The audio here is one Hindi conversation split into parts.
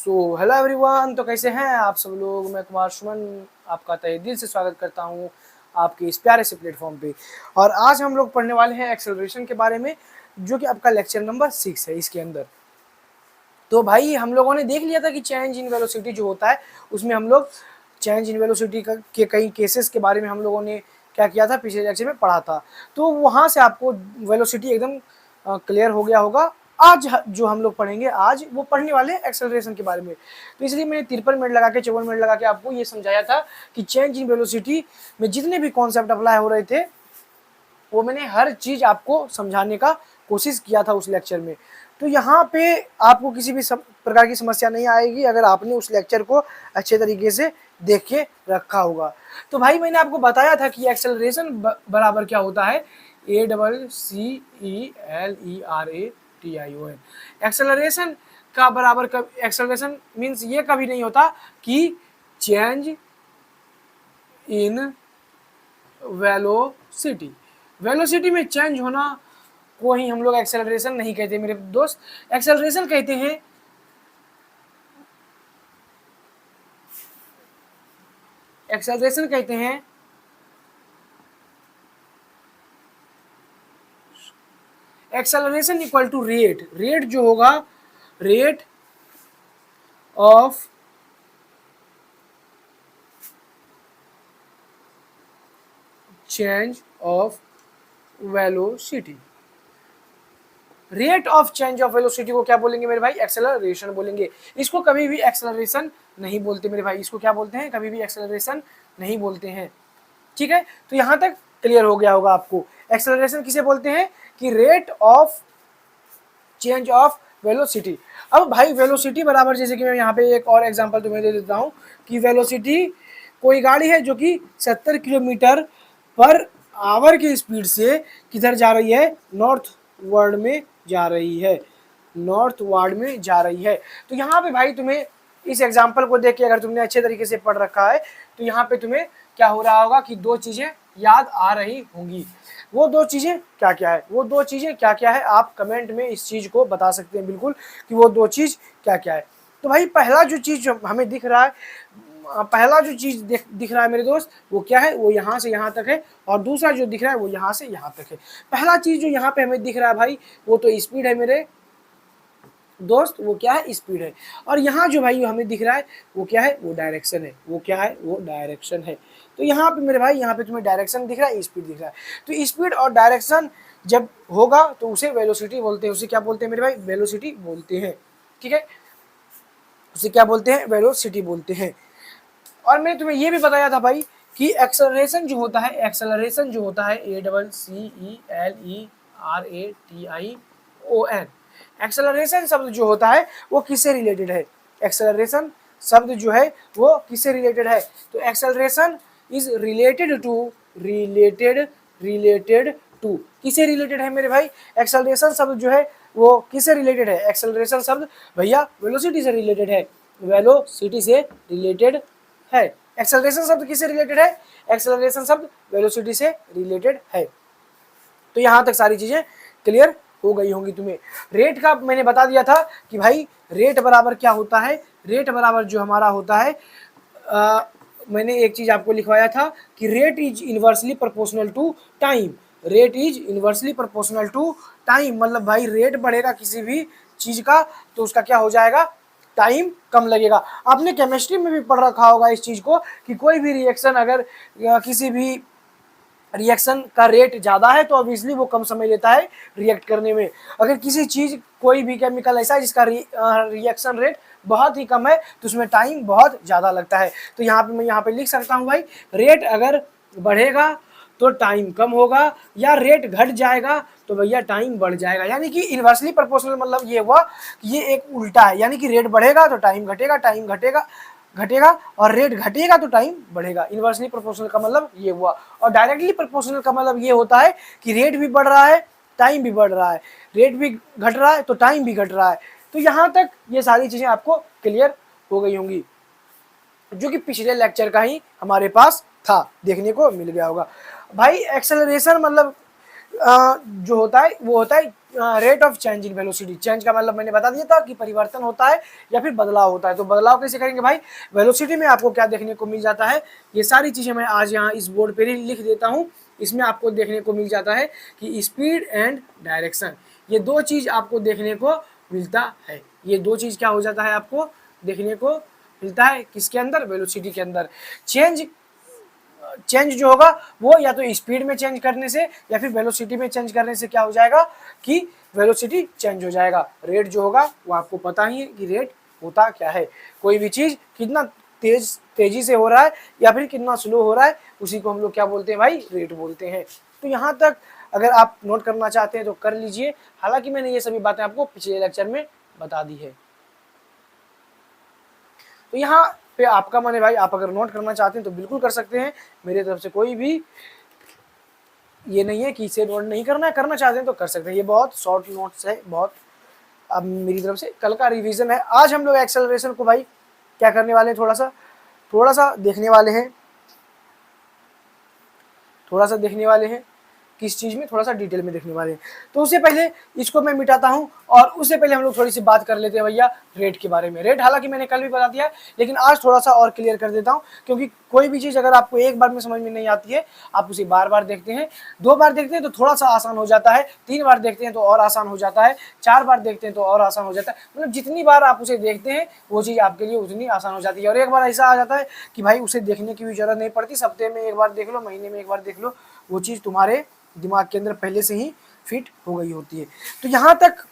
सो हेलो एवरीवन, तो कैसे हैं आप सब लोग। मैं कुमार सुमन आपका तहे दिल से स्वागत करता हूं आपके इस प्यारे से प्लेटफॉर्म पे। और आज हम लोग पढ़ने वाले हैं एक्सेलरेशन के बारे में, जो कि आपका लेक्चर नंबर 6 है इसके अंदर। तो भाई हम लोगों ने देख लिया था कि चेंज इन वेलोसिटी जो होता है उसमें हम लोग चेंज इन वेलोसिटी के कई केसेस के बारे में हम लोगों ने क्या किया था, पिछले लेक्चर में पढ़ा था। तो वहाँ से आपको वेलोसिटी एकदम क्लियर हो गया होगा। आज जो हम लोग पढ़ेंगे, आज वो पढ़ने वाले एक्सेलरेशन के बारे में। तो इसलिए मैंने 53 मिनट लगा के 54 मिनट लगा के आपको ये समझाया था कि चेंज इन वेलोसिटी में जितने भी कॉन्सेप्ट अप्लाई हो रहे थे वो मैंने हर चीज़ आपको समझाने का कोशिश किया था उस लेक्चर में। तो यहाँ पे आपको किसी भी प्रकार की समस्या नहीं आएगी अगर आपने उस लेक्चर को अच्छे तरीके से देख के रखा होगा। तो भाई मैंने आपको बताया था कि एक्सेलरेशन बराबर क्या होता है, ACCELERATION। एक्सेलरेशन का बराबर एक्सेलरेशन मीन्स ये कभी नहीं होता कि चेंज इन वेलोसिटी। वेलोसिटी में चेंज होना को ही हम लोग एक्सेलरेशन नहीं कहते मेरे दोस्त। एक्सेलरेशन कहते हैं एक्सेलरेशन कहते हैं acceleration equal to rate. Rate जो होगा, rate of change of velocity. Rate of change of velocity को क्या बोलेंगे मेरे भाई, एक्सेलरेशन बोलेंगे। इसको कभी भी एक्सेलरेशन नहीं बोलते मेरे भाई, इसको क्या बोलते हैं, कभी भी एक्सेलरेशन नहीं बोलते हैं। ठीक है, तो यहां तक क्लियर हो गया होगा आपको। एक्सेलरेशन किसे बोलते हैं कि rate of change of velocity. अब भाई वेलोसिटी बराबर, जैसे कि मैं यहाँ पे एक और एग्जांपल तुम्हें दे देता हूँ कि वेलोसिटी, कोई गाड़ी है जो कि 70 किलोमीटर पर आवर की स्पीड से किधर जा रही है, नॉर्थ वर्ड में जा रही है, नॉर्थ वार्ड में जा रही है। तो यहाँ पे भाई तुम्हें इस एग्जाम्पल को देख के अगर तुमने अच्छे तरीके से पढ़ रखा है तो यहाँ पे तुम्हें क्या हो रहा होगा कि दो चीजें याद आ रही होंगी। वो दो चीजें क्या क्या है, वो दो चीजें क्या क्या है, आप कमेंट में इस चीज को बता सकते हैं बिल्कुल कि वो दो चीज क्या क्या है। तो भाई पहला जो चीज हमें दिख रहा है, पहला जो चीज दिख रहा है मेरे दोस्त, वो क्या है, वो यहाँ से यहाँ तक है। और दूसरा जो दिख रहा है वो यहाँ से यहाँ तक है। पहला चीज जो यहाँ पे हमें दिख रहा है भाई, वो तो स्पीड है मेरे दोस्त, वो क्या है, स्पीड है। और यहाँ जो भाई हमें दिख रहा है वो क्या है, वो डायरेक्शन है, वो क्या है, वो डायरेक्शन है। तो यहाँ पे मेरे भाई, यहाँ पे तुम्हें डायरेक्शन दिख रहा है, स्पीड दिख रहा है। तो स्पीड और डायरेक्शन जब होगा तो उसे वेलोसिटी बोलते हैं। उसे क्या बोलते हैं मेरे भाई, वेलोसिटी बोलते हैं। ठीक है, उसे क्या बोलते हैं, वेलोसिटी बोलते हैं। और मैंने तुम्हें ये भी बताया था भाई कि एक्सेलरेशन जो होता है, एक्सेलरेशन जो होता है ACCELERATION, एक्सेलरेशन शब्द जो होता है वो किससे रिलेटेड है, एक्सेलरेशन शब्द जो है वो किससे रिलेटेड है। तो एक्सेलरेशन इज रिलेटेड टू किससे रिलेटेड है मेरे भाई, एक्सेलरेशन शब्द जो है वो किससे रिलेटेड है, एक्सेलरेशन शब्द भैया वेलोसिटी से रिलेटेड है, वेलोसिटी से रिलेटेड है। एक्सेलरेशन शब्द किससे रिलेटेड है, एक्सेलरेशन शब्द वेलोसिटी से रिलेटेड है। तो यहां तक सारी चीजें क्लियर हो गई होंगी तुम्हें। रेट का मैंने बता दिया था कि भाई रेट बराबर क्या होता है। रेट बराबर जो हमारा होता है, मैंने एक चीज आपको लिखवाया था कि rate is inversely proportional to time. Rate is inversely proportional to time, मतलब भाई रेट बढ़ेगा किसी भी चीज का तो उसका क्या हो जाएगा, टाइम कम लगेगा। आपने केमिस्ट्री में भी पढ़ रखा होगा इस चीज को कि कोई भी रिएक्शन, अगर किसी भी रिएक्शन का रेट ज़्यादा है तो ऑब्वियसली वो कम समय लेता है रिएक्ट करने में। अगर किसी चीज़, कोई भी केमिकल ऐसा है जिसका रिएक्शन रेट बहुत ही कम है तो उसमें टाइम बहुत ज़्यादा लगता है। तो यहाँ पे मैं यहाँ पे लिख सकता हूँ भाई, रेट अगर बढ़ेगा तो टाइम कम होगा, या रेट घट जाएगा तो भैया टाइम बढ़ जाएगा। यानी कि इनवर्सली प्रोपोर्शनल मतलब ये हुआ कि ये एक उल्टा है, यानी कि रेट बढ़ेगा तो टाइम घटेगा, टाइम घटेगा और रेट घटेगा तो टाइम बढ़ेगा। इनवर्सली प्रोपोर्शनल का मतलब ये हुआ। और डायरेक्टली प्रोपोर्शनल का मतलब ये होता है कि रेट भी बढ़ रहा है, टाइम भी बढ़ रहा है, रेट भी घट रहा है तो टाइम भी घट रहा है। तो यहाँ तक ये सारी चीज़ें आपको क्लियर हो गई होंगी, जो कि पिछले लेक्चर का ही हमारे पास था, देखने को मिल गया होगा। भाई एक्सेलरेशन मतलब जो होता है वो होता है rate of change in velocity. Change का मतलब मैंने बता दिया था कि परिवर्तन होता है या फिर बदलाव होता है। तो बदलाव कैसे करेंगे भाई, वेलोसिटी में आपको क्या देखने को मिल जाता है, ये सारी चीजें मैं आज यहाँ इस बोर्ड पर ही लिख देता हूँ। इसमें आपको देखने को मिल जाता है कि स्पीड एंड डायरेक्शन, ये दो चीज आपको देखने को मिलता है। ये दो चीज क्या हो जाता है, आपको देखने को मिलता है किसके अंदर, वेलोसिटी के अंदर। चेंज जो होगा वो या तो स्पीड में चेंज करने से या फिर वेलोसिटी में चेंज करने से क्या हो जाएगा कि वेलोसिटी चेंज हो जाएगा। रेट जो होगा वो आपको पता ही है कि रेट होता क्या है, कोई भी चीज कितना तेजी से हो रहा है या फिर कितना स्लो हो रहा है, उसी को हम लोग क्या बोलते हैं भाई, रेट बोलते हैं। तो यहाँ तक अगर आप नोट करना चाहते हैं तो कर लीजिए, हालांकि मैंने ये सभी बातें आपको पिछले लेक्चर में बता दी है। तो यहाँ पे आपका माने भाई, आप अगर नोट करना चाहते हैं तो बिल्कुल कर सकते हैं, मेरे तरफ से कोई भी ये नहीं है कि इसे नोट नहीं करना है, करना चाहते हैं तो कर सकते हैं। ये बहुत शॉर्ट नोट्स है, बहुत अब मेरी तरफ से कल का रिवीजन है। आज हम लोग एक्सेलरेशन को भाई क्या करने वाले हैं, थोड़ा सा देखने वाले हैं, थोड़ा सा देखने वाले हैं किस चीज़ में, थोड़ा सा डिटेल में देखने वाले हैं। तो उससे पहले इसको मैं मिटाता हूं और उससे पहले हम लोग थोड़ी सी बात कर लेते हैं भैया रेट के बारे में। रेट हालांकि मैंने कल भी बता दिया है, लेकिन आज थोड़ा सा और क्लियर कर देता हूं, क्योंकि कोई भी चीज़ अगर आपको एक बार में समझ में नहीं आती है, आप उसे बार बार देखते हैं, 2 बार देखते हैं तो थोड़ा सा आसान हो जाता है, 3 बार देखते हैं तो और आसान हो जाता है, 4 बार देखते हैं तो और आसान हो जाता है। मतलब जितनी बार आप उसे देखते हैं वो चीज़ आपके लिए उतनी आसान हो जाती है। और एक बार ऐसा आ जाता है कि भाई उसे देखने की भी जरूरत नहीं पड़ती, सप्ताह में एक बार देख लो, महीने में एक बार देख लो, वो चीज़ तुम्हारे दिमाग के अंदर पहले से ही फिट हो गई होती है। तो यहां तक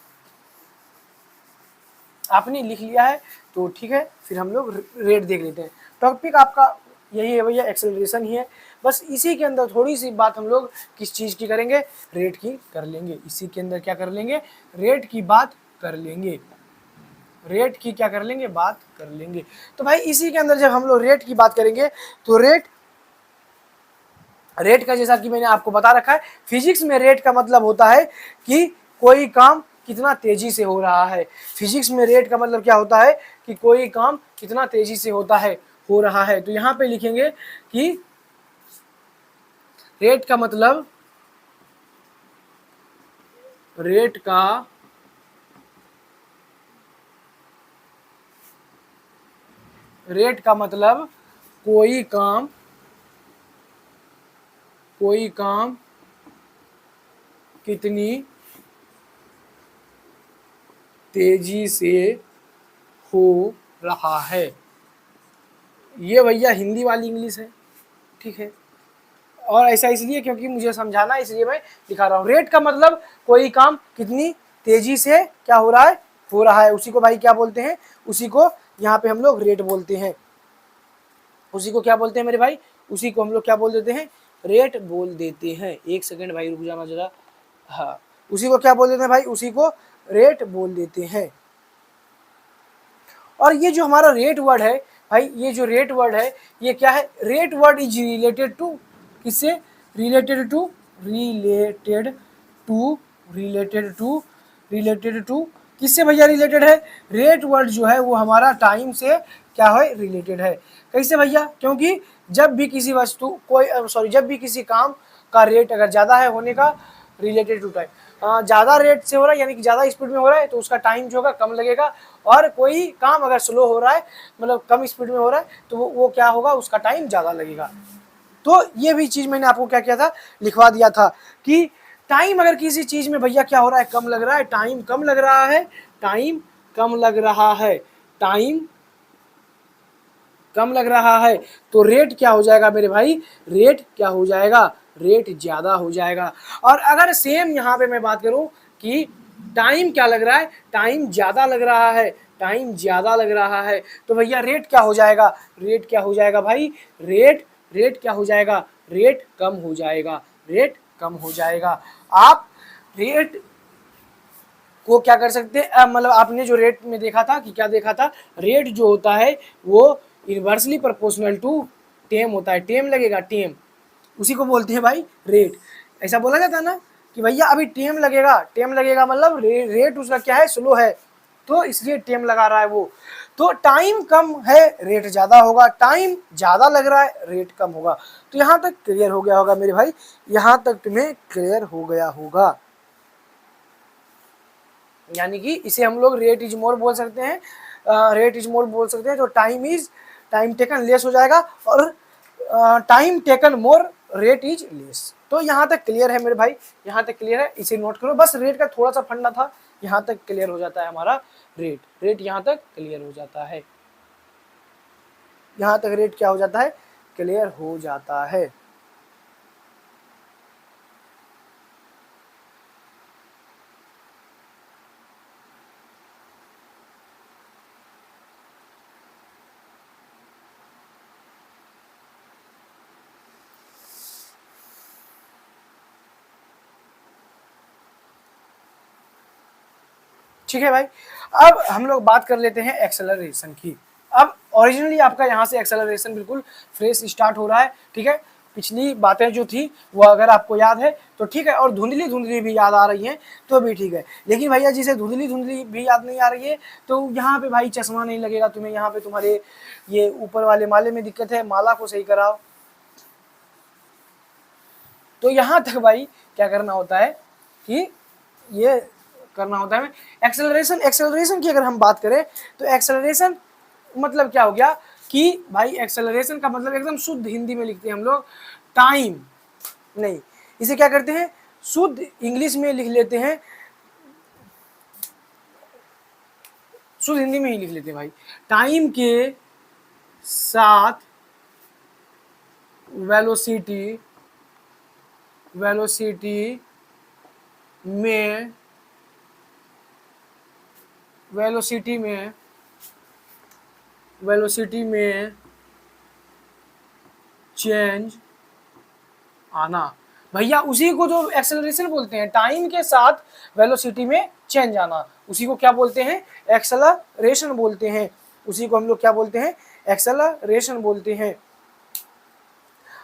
आपने लिख लिया है तो ठीक है, फिर हम लोग रेट देख लेते हैं। टॉपिक आपका यही है भैया, एक्सेलरेशन ही है। बस इसी के अंदर थोड़ी सी बात हम लोग किस चीज़ की करेंगे, रेट की कर लेंगे। इसी के अंदर क्या कर लेंगे, रेट की बात कर लेंगे, रेट की क्या कर लेंगे, बात कर लेंगे। तो भाई इसी के अंदर जब हम लोग रेट की बात करेंगे तो रेट का जैसा कि मैंने आपको बता रखा है, फिजिक्स में रेट का मतलब होता है कि कोई काम कितना तेजी से हो रहा है। फिजिक्स में रेट का मतलब क्या होता है कि कोई काम कितना तेजी से हो रहा है। तो यहां पे लिखेंगे कि रेट का मतलब, रेट का मतलब कोई काम कितनी तेजी से हो रहा है। ये भैया हिंदी वाली इंग्लिश है, ठीक है, और ऐसा इसलिए क्योंकि मुझे समझाना है इसलिए मैं दिखा रहा हूँ। रेट का मतलब कोई काम कितनी तेजी से क्या हो रहा है, उसी को भाई क्या बोलते हैं, उसी को यहाँ पे हम लोग रेट बोलते हैं। उसी को क्या बोलते हैं मेरे भाई, उसी को हम लोग क्या बोल देते हैं, रेट बोल देते हैं। एक सेकंड भाई रुक जाना जरा, हाँ, उसी को क्या बोल देते हैं भाई, उसी को रेट बोल देते हैं। और ये जो हमारा रेट वर्ड है भाई, ये जो रेट वर्ड है ये क्या है, rate word is related to, किससे रिलेटेड टू, रिलेटेड टू किससे भैया रिलेटेड है, रेट वर्ड जो है वो हमारा टाइम से क्या है, रिलेटेड है। कैसे भैया, क्योंकि जब भी किसी वस्तु जब भी किसी काम का रेट अगर ज़्यादा है होने का, रिलेटेड टू टाइम, ज़्यादा रेट से हो रहा है यानी कि ज़्यादा स्पीड में हो रहा है तो उसका टाइम जो होगा कम लगेगा, और कोई काम अगर स्लो हो रहा है मतलब कम स्पीड में हो रहा है तो वो क्या होगा, उसका टाइम ज़्यादा लगेगा। तो ये भी चीज़ मैंने आपको क्या किया था, लिखवा दिया था कि टाइम अगर किसी चीज़ में भैया क्या हो रहा है, कम लग रहा है, टाइम कम लग रहा है, टाइम कम लग रहा है, टाइम कम लग रहा है, तो रेट क्या हो जाएगा मेरे भाई, रेट क्या हो जाएगा, रेट ज़्यादा हो जाएगा। और अगर सेम यहाँ पे मैं बात करूँ कि टाइम क्या लग रहा है, टाइम ज़्यादा लग रहा है, टाइम ज़्यादा लग रहा है, तो भैया रेट क्या हो जाएगा, रेट क्या हो जाएगा भाई, रेट क्या हो जाएगा, रेट कम हो जाएगा, रेट कम हो जाएगा। आप रेट को क्या कर सकते हैं, मतलब आपने जो रेट में देखा था कि क्या देखा था, रेट जो होता है वो इनवर्सली प्रोपोर्शनल टू टेम होता है, टेम लगेगा, टेम, उसी को बोलते हैं भाई रेट। ऐसा बोला जाता है ना कि भैया अभी टेम लगेगा मतलब रेट उसका क्या है, स्लो है, तो इसलिए टेम लगा रहा है वो। तो टाइम कम है रेट ज़्यादा होगा, टाइम ज़्यादा लग रहा है रेट कम होगा। तो यहाँ तक क्लियर हो गया होगा मेरे भाई, यहाँ तक तुम्हें क्लियर हो गया होगा। यानी कि इसे हम लोग रेट इज मोर बोल सकते हैं, रेट इज मोर बोल सकते हैं। तो टाइम टेकन लेस हो जाएगा और time taken more rate is less. तो यहाँ तक क्लियर है मेरे भाई, यहाँ तक क्लियर है, इसे नोट करो। बस रेट का थोड़ा सा फंडा था, यहाँ तक क्लियर हो जाता है हमारा रेट यहाँ तक क्लियर हो जाता है, यहाँ तक रेट क्या हो जाता है, क्लियर हो जाता है। ठीक है भाई, अब हम लोग बात कर लेते हैं एक्सेलरेशन की। अब ओरिजिनली आपका यहाँ से एक्सेलरेशन बिल्कुल फ्रेश स्टार्ट हो रहा है, ठीक है। पिछली बातें जो थी वो अगर आपको याद है तो ठीक है, और धुंधली धुंधली भी याद आ रही हैं तो भी ठीक है। लेकिन भैया जिसे धुंधली धुंधली भी याद नहीं आ रही है तो यहाँ पे भाई चश्मा नहीं लगेगा तुम्हें, यहाँ पे तुम्हारे ये ऊपर वाले माले में दिक्कत है, माला को सही कराओ। तो यहाँ तक भाई क्या करना होता है कि ये करना होता है एक्सेलरेशन की अगर हम बात करें तो एक्सेलरेशन मतलब क्या हो गया कि भाई एक्सेलरेशन का मतलब एकदम शुद्ध हिंदी में लिखते हैं हम लोग, टाइम नहीं, इसे क्या करते हैं शुद्ध इंग्लिश में लिख लेते हैं, शुद्ध हिंदी में ही लिख लेते हैं भाई। टाइम के साथ वेलोसिटी में चेंज आना, भैया उसी को जो एक्सेलरेशन बोलते हैं, टाइम के साथ वेलोसिटी में चेंज आना, उसी को क्या बोलते हैं, एक्सेलरेशन बोलते हैं। उसी को हम लोग क्या बोलते हैं, एक्सेलरेशन बोलते हैं।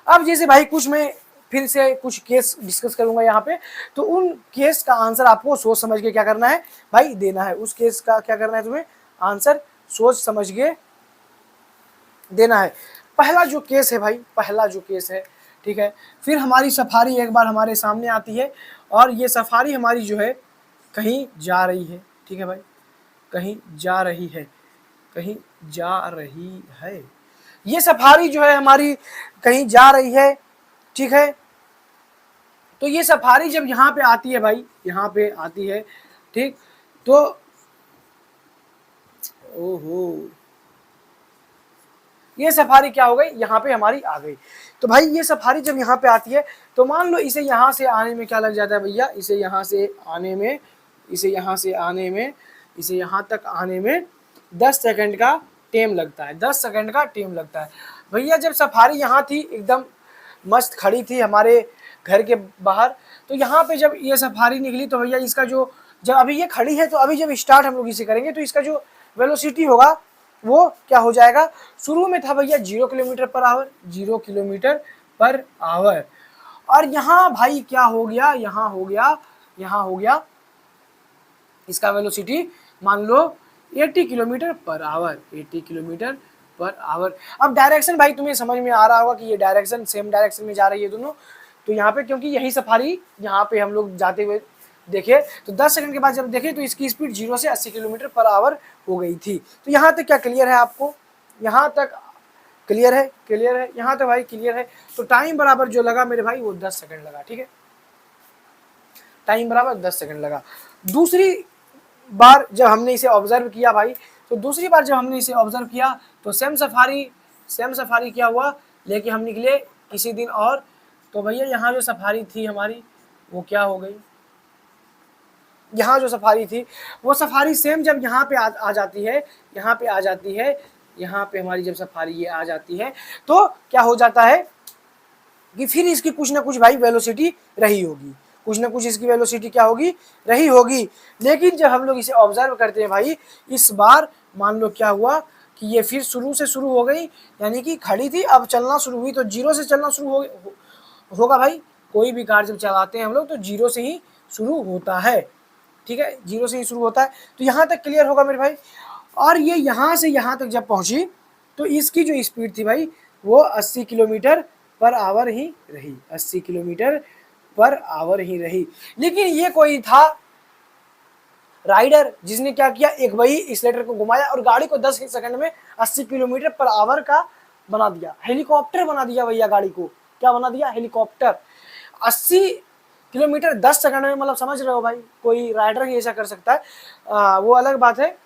अब जैसे भाई कुछ मैं फिर से कुछ केस डिस्कस करूंगा यहाँ पे, तो उन केस का आंसर आपको सोच समझ के क्या करना है भाई, देना है। उस केस का क्या करना है तुम्हें, आंसर सोच समझ के देना है। पहला जो केस है भाई, पहला जो केस है, ठीक है, फिर हमारी सफारी एक बार हमारे सामने आती है और ये सफारी हमारी जो है कहीं जा रही है, ठीक है भाई, कहीं जा रही है, कहीं जा रही है, ये सफारी जो है हमारी कहीं जा रही है, ठीक है। तो ये सफारी जब यहाँ पे आती है भाई, यहाँ पे आती है, ठीक, तो ओहो ये सफारी क्या हो गई, यहाँ पे हमारी आ गई। तो भाई ये सफारी जब यहाँ पे आती है तो मान लो इसे यहाँ से आने में क्या लग जाता है भैया, इसे यहाँ से आने में, इसे यहाँ से आने में, इसे यहाँ तक आने में 10 सेकंड का टाइम लगता है, 10 सेकंड का टाइम लगता है। भैया जब सफारी यहाँ थी एकदम मस्त खड़ी थी हमारे घर के बाहर, तो यहाँ पे जब ये सफारी निकली तो भैया इसका जो, जब अभी ये खड़ी है तो अभी जब स्टार्ट हम लोग इसे करेंगे तो इसका जो वेलोसिटी होगा वो क्या हो जाएगा, शुरू में था भैया 0 kilometre per our, 0 kilometre per our, और यहाँ भाई क्या हो गया, यहाँ हो गया इसका वेलोसिटी मान लो 80 kilometre per our, 80 kilometre per our. अब डायरेक्शन भाई तुम्हें समझ में आ रहा होगा कि ये डायरेक्शन सेम डायरेक्शन में जा रही है दोनों, तो यहाँ पे क्योंकि यही सफारी यहाँ पे हम लोग जाते हुए देखे तो 10 सेकंड के बाद जब देखे तो इसकी स्पीड 0 से 80 किलोमीटर पर आवर हो गई थी। तो यहाँ तक क्या क्लियर है आपको, यहाँ तक क्लियर है, क्लियर है, यहाँ तक भाई क्लियर है। तो टाइम बराबर जो लगा मेरे भाई वो 10 सेकंड लगा, ठीक है, टाइम बराबर 10 सेकंड लगा। दूसरी बार जब हमने इसे ऑब्जर्व किया भाई, तो दूसरी बार जब हमने इसे ऑब्जर्व किया तो सेम सफारी क्या हुआ, लेके हम निकले किसी दिन और, तो भैया यहाँ जो सफारी थी हमारी वो क्या हो गई, यहाँ जो सफारी थी वो सफारी सेम जब यहाँ पे आ जाती है, यहाँ पे आ जाती है, यहाँ पे हमारी जब सफारी ये आ जाती है तो क्या हो जाता है कि फिर इसकी कुछ ना कुछ भाई वेलोसिटी रही होगी, कुछ ना कुछ इसकी वेलोसिटी क्या होगी, रही होगी। लेकिन जब हम लोग इसे ऑब्जर्व करते हैं भाई, इस बार मान लो क्या हुआ कि ये फिर शुरू से शुरू हो गई, यानी कि खड़ी थी अब चलना शुरू हुई, तो 0 से चलना शुरू होगा भाई, कोई भी कार जब चलाते हैं हम लोग तो 0 से ही शुरू होता है, ठीक है, 0 से ही शुरू होता है। तो यहाँ तक क्लियर होगा मेरे भाई। और ये यहाँ से यहाँ तक जब पहुँची तो इसकी जो स्पीड थी भाई वो 80 किलोमीटर पर आवर ही रही, 80 किलोमीटर पर आवर ही रही। लेकिन ये कोई था राइडर जिसने क्या किया, एक वही एक्सीलरेटर को घुमाया और गाड़ी को 10 सेकंड में 80 किलोमीटर पर आवर का बना दिया, हेलीकॉप्टर बना दिया भैया। गाड़ी को क्या बना दिया, हेलीकॉप्टर। 80 किलोमीटर 10 सेकंड में, मतलब समझ रहे हो भाई, कोई राइडर ही ऐसा कर सकता है। वो अलग बात है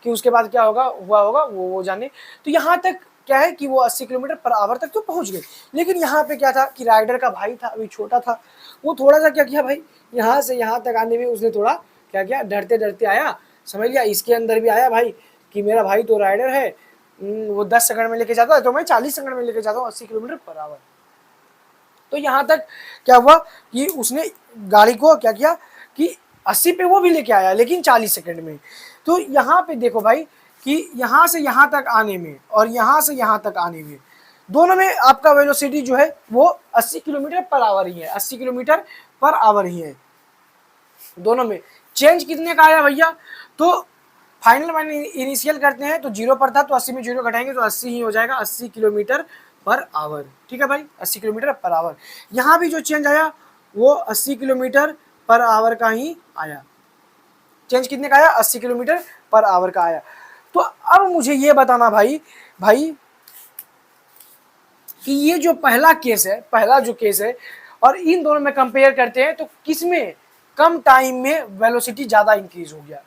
कि उसके बाद क्या होगा हुआ होगा वो जाने। तो यहाँ तक क्या है कि वो 80 किलोमीटर पर आवर तक तो पहुंच गए। लेकिन यहाँ पे क्या था कि राइडर का भाई था, अभी छोटा था, वो थोड़ा सा क्या किया भाई, यहाँ से यहाँ तक आने में उसने थोड़ा क्या किया, डरते डरते आया, समझ लिया। इसके अंदर भी आया भाई कि मेरा भाई तो राइडर है, वो 10 सेकंड में लेके जाता है तो मैं 40 सेकंड में लेके जाता हूँ 80 किलोमीटर पर आवर। तो यहाँ तक क्या हुआ कि उसने गाड़ी को क्या किया कि 80 पे वो भी लेके आया, लेकिन 40 सेकंड में। तो यहाँ पे देखो भाई कि यहाँ से यहाँ तक आने में और यहाँ से यहाँ तक आने में, दोनों में आपका वेलोसिटी जो है वो 80 किलोमीटर पर आवर ही है, 80 किलोमीटर पर आवर ही है दोनों में। चेंज कितने का आया भैया, तो फाइनल माइनस इनिशियल करते हैं तो 0 पर था, तो 80 में 0 घटाएंगे तो 80 ही हो जाएगा, 80 किलोमीटर पर आवर। ठीक है भाई, 80 किलोमीटर पर आवर। यहाँ भी जो चेंज आया वो 80 किलोमीटर पर आवर का ही आया। चेंज कितने का आया, 80 किलोमीटर पर आवर का आया। तो अब मुझे ये बताना भाई कि ये जो पहला केस है, पहला जो केस है, और इन दोनों में कंपेयर करते हैं तो किसमें कम टाइम में वेलोसिटी ज्यादा इंक्रीज हो गया।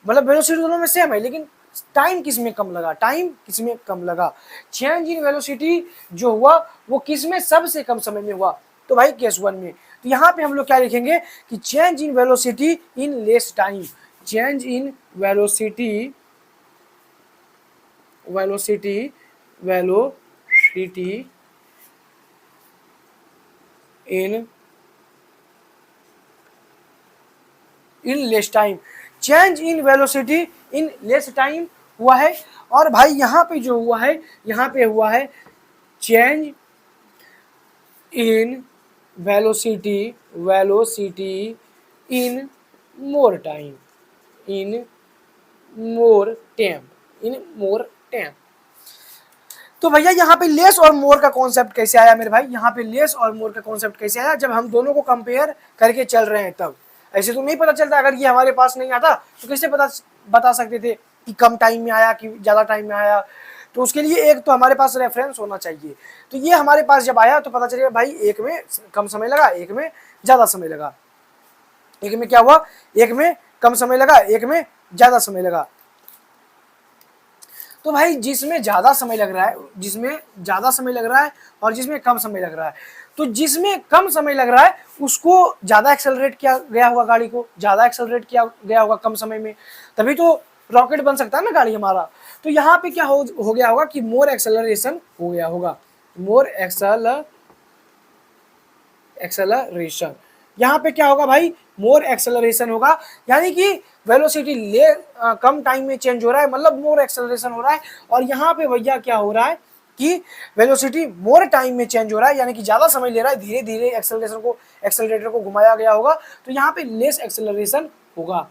मतलब वेलोसिटी दोनों में सेम है लेकिन टाइम किसमें कम लगा, टाइम किसमें कम लगा। चेंज इन वेलोसिटी जो हुआ वो किसमें सबसे कम समय में हुआ, तो भाई केस 1 में। तो यहाँ पे हम लोग क्या लिखेंगे कि change in velocity in less time, change in velocity in less time, change in velocity in less time हुआ है। और भाई यहाँ पे जो हुआ है, यहाँ पे हुआ है change in velocity in more time, in more time. तो भैया यहाँ पे लेस और मोर का कॉन्सेप्ट कैसे आया मेरे भाई, यहाँ पे लेस और मोर का कॉन्सेप्ट कैसे आया, जब हम दोनों को कंपेयर करके चल रहे हैं तब। ऐसे तो नहीं पता चलता, अगर ये हमारे पास नहीं आता तो कैसे बता सकते थे कि कम टाइम में आया कि ज़्यादा टाइम में आया। तो उसके लिए एक तो हमारे पास रेफरेंस होना चाहिए। तो ये हमारे पास जब आया तो पता चलेगा भाई एक में कम समय लगा, एक में ज़्यादा समय लगा। एक में क्या हुआ, एक में कम समय लगा, एक में ज़्यादा समय लगा। तो भाई जिसमें ज़्यादा समय लग रहा है, जिसमें ज़्यादा समय लग रहा है और जिसमें कम समय लग रहा है, तो जिसमें कम समय लग रहा है उसको ज़्यादा एक्सेलरेट किया गया होगा, गाड़ी को ज़्यादा एक्सेलरेट किया गया होगा कम समय में, तभी तो रॉकेट बन सकता है ना गाड़ी हमारा। तो यहाँ पे क्या हो गया होगा कि मोर एक्सेलरेशन हो गया होगा, मोर एक्सेलरेशन। यहाँ पे क्या होगा भाई, मोर एक्सेलरेशन होगा, यानी कि वेलोसिटी कम टाइम में चेंज हो रहा है, मतलब मोर एक्सेलरेशन हो रहा है। और यहाँ पे भैया क्या हो रहा है कि वेलोसिटी मोर टाइम में चेंज हो रहा है, यानी कि ज़्यादा समय ले रहा है, धीरे धीरे एक्सेलरेटर को घुमाया गया होगा। तो यहाँ पे लेस एक्सेलरेशन होगा,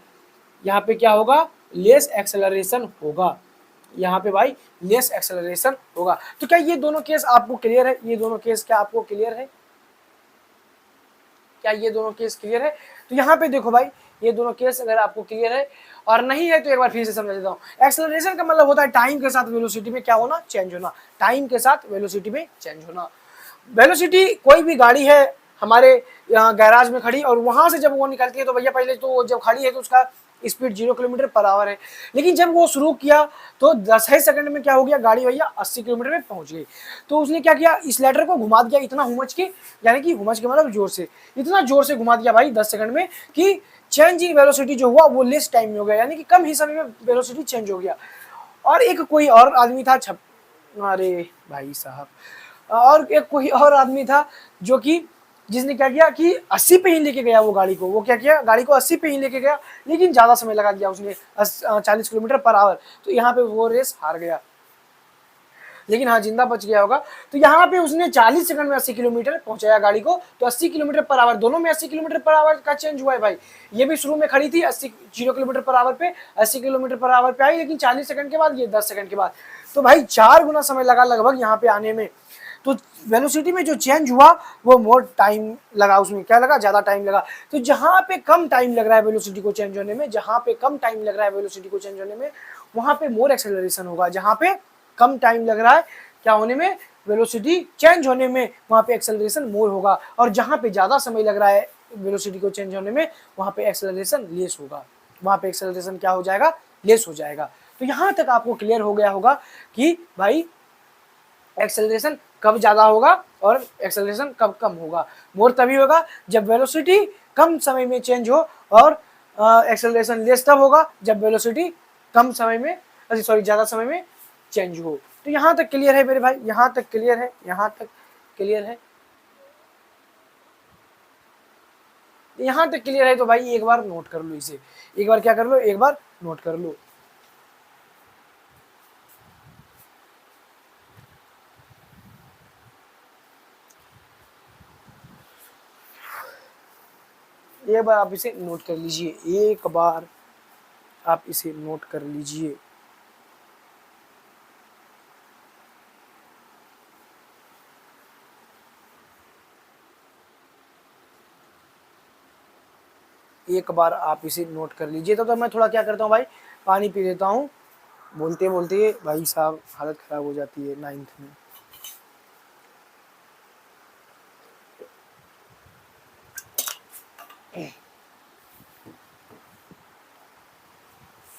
यहाँ पे क्या होगा, लेस एक्सेलरेशन होगा, यहाँ पे भाई लेस एक्सेलरेशन होगा। तो क्या ये दोनों केस आपको क्लियर है, ये दोनों केस क्या आपको क्लियर है, क्या ये दोनों केस क्लियर है। तो यहाँ पे देखो भाई, ये दोनों केस अगर आपको क्लियर है और नहीं है तो एक बार फिर से समझा देता हूँ। एक्सेलरेशन का मतलब होता है टाइम के साथ वेलोसिटी में क्या होना, चेंज होना, टाइम के साथ वेलोसिटी में चेंज होना। वेलोसिटी, कोई भी गाड़ी है हमारे यहाँ गैराज में खड़ी और वहां से जब वो निकलती है तो भैया पहले तो जब खड़ी है तो उसका स्पीड 0 किलोमीटर पर आवर है, लेकिन जब वो शुरू किया तो 10 ही सेकंड में क्या हो गया, गाड़ी भैया 80 किलोमीटर में पहुंच गई। तो उसने क्या किया, इस लेटर को घुमा दिया इतना हुमच के, यानी कि हुमच के मतलब जोर से, इतना जोर से घुमा दिया भाई 10 सेकंड में कि चेंज इन वेलोसिटी जो हुआ वो लेस टाइम में हो गया, यानी कि कम ही समय में वेलोसिटी चेंज हो गया। और एक कोई और आदमी था अरे भाई साहब, और एक कोई और आदमी था जो कि जिसने क्या किया कि 80 पे ही लेके गया वो गाड़ी को, वो क्या किया, गाड़ी को 80 पे ही लेके गया, लेकिन ज़्यादा समय लगा दिया उसने 40 किलोमीटर पर आवर। तो यहाँ पे वो रेस हार गया। लेकिन हाँ जिंदा बच गया होगा। तो यहाँ पे उसने 40 सेकंड में 80 किलोमीटर पहुंचाया गाड़ी को, तो 80 किलोमीटर पर आवर, दोनों में 80 किलोमीटर पर आवर का चेंज हुआ है भाई। ये भी शुरू में खड़ी थी 0 किलोमीटर पर आवर पे, 80 किलोमीटर पर आवर पे आई, लेकिन 40 सेकंड के बाद, ये 10 सेकंड के बाद। तो भाई 4 गुना समय लगा लगभग यहाँ पे आने में। तो वेलोसिटी में जो चेंज हुआ वो मोर टाइम लगा, उसमें क्या लगा, ज्यादा टाइम लगा। तो जहां पे कम टाइम लग रहा है वेलोसिटी को चेंज होने में, जहां पे कम टाइम लग रहा है वेलोसिटी को चेंज होने में, वहां पे मोर एक्सेलरेशन होगा। जहां पे कम टाइम लग रहा है क्या होने में, वेलोसिटी चेंज होने में, वहां पे एक्सेलरेशन मोर होगा। और जहां पे ज्यादा समय लग रहा है वेलोसिटी को चेंज होने में, वहां पे एक्सेलरेशन लेस होगा। वहां पे एक्सेलरेशन क्या हो जाएगा, लेस हो जाएगा। तो यहां तक आपको क्लियर हो गया होगा कि भाई एक्सेलरेशन कब ज्यादा होगा और एक्सेलरेशन कब कम होगा। मोर तभी होगा जब वेलोसिटी कम समय में चेंज हो, और एक्सेलरेशन लेस तब होगा जब वेलोसिटी कम समय में, सॉरी ज्यादा समय में चेंज हो। तो यहाँ तक क्लियर है मेरे भाई, यहाँ तक क्लियर है, यहाँ तक क्लियर है, यहाँ तक क्लियर है। तो भाई एक बार नोट कर लो इसे, एक बार क्या कर लो, एक बार नोट कर लो। एक बार आप इसे नोट कर लीजिए, एक बार आप इसे नोट कर लीजिए। एक बार आप इसे नोट कर लीजिए। तो मैं थोड़ा क्या करता हूँ भाई, पानी पी लेता हूँ। बोलते बोलते भाई साहब हालत खराब हो जाती है 9th में।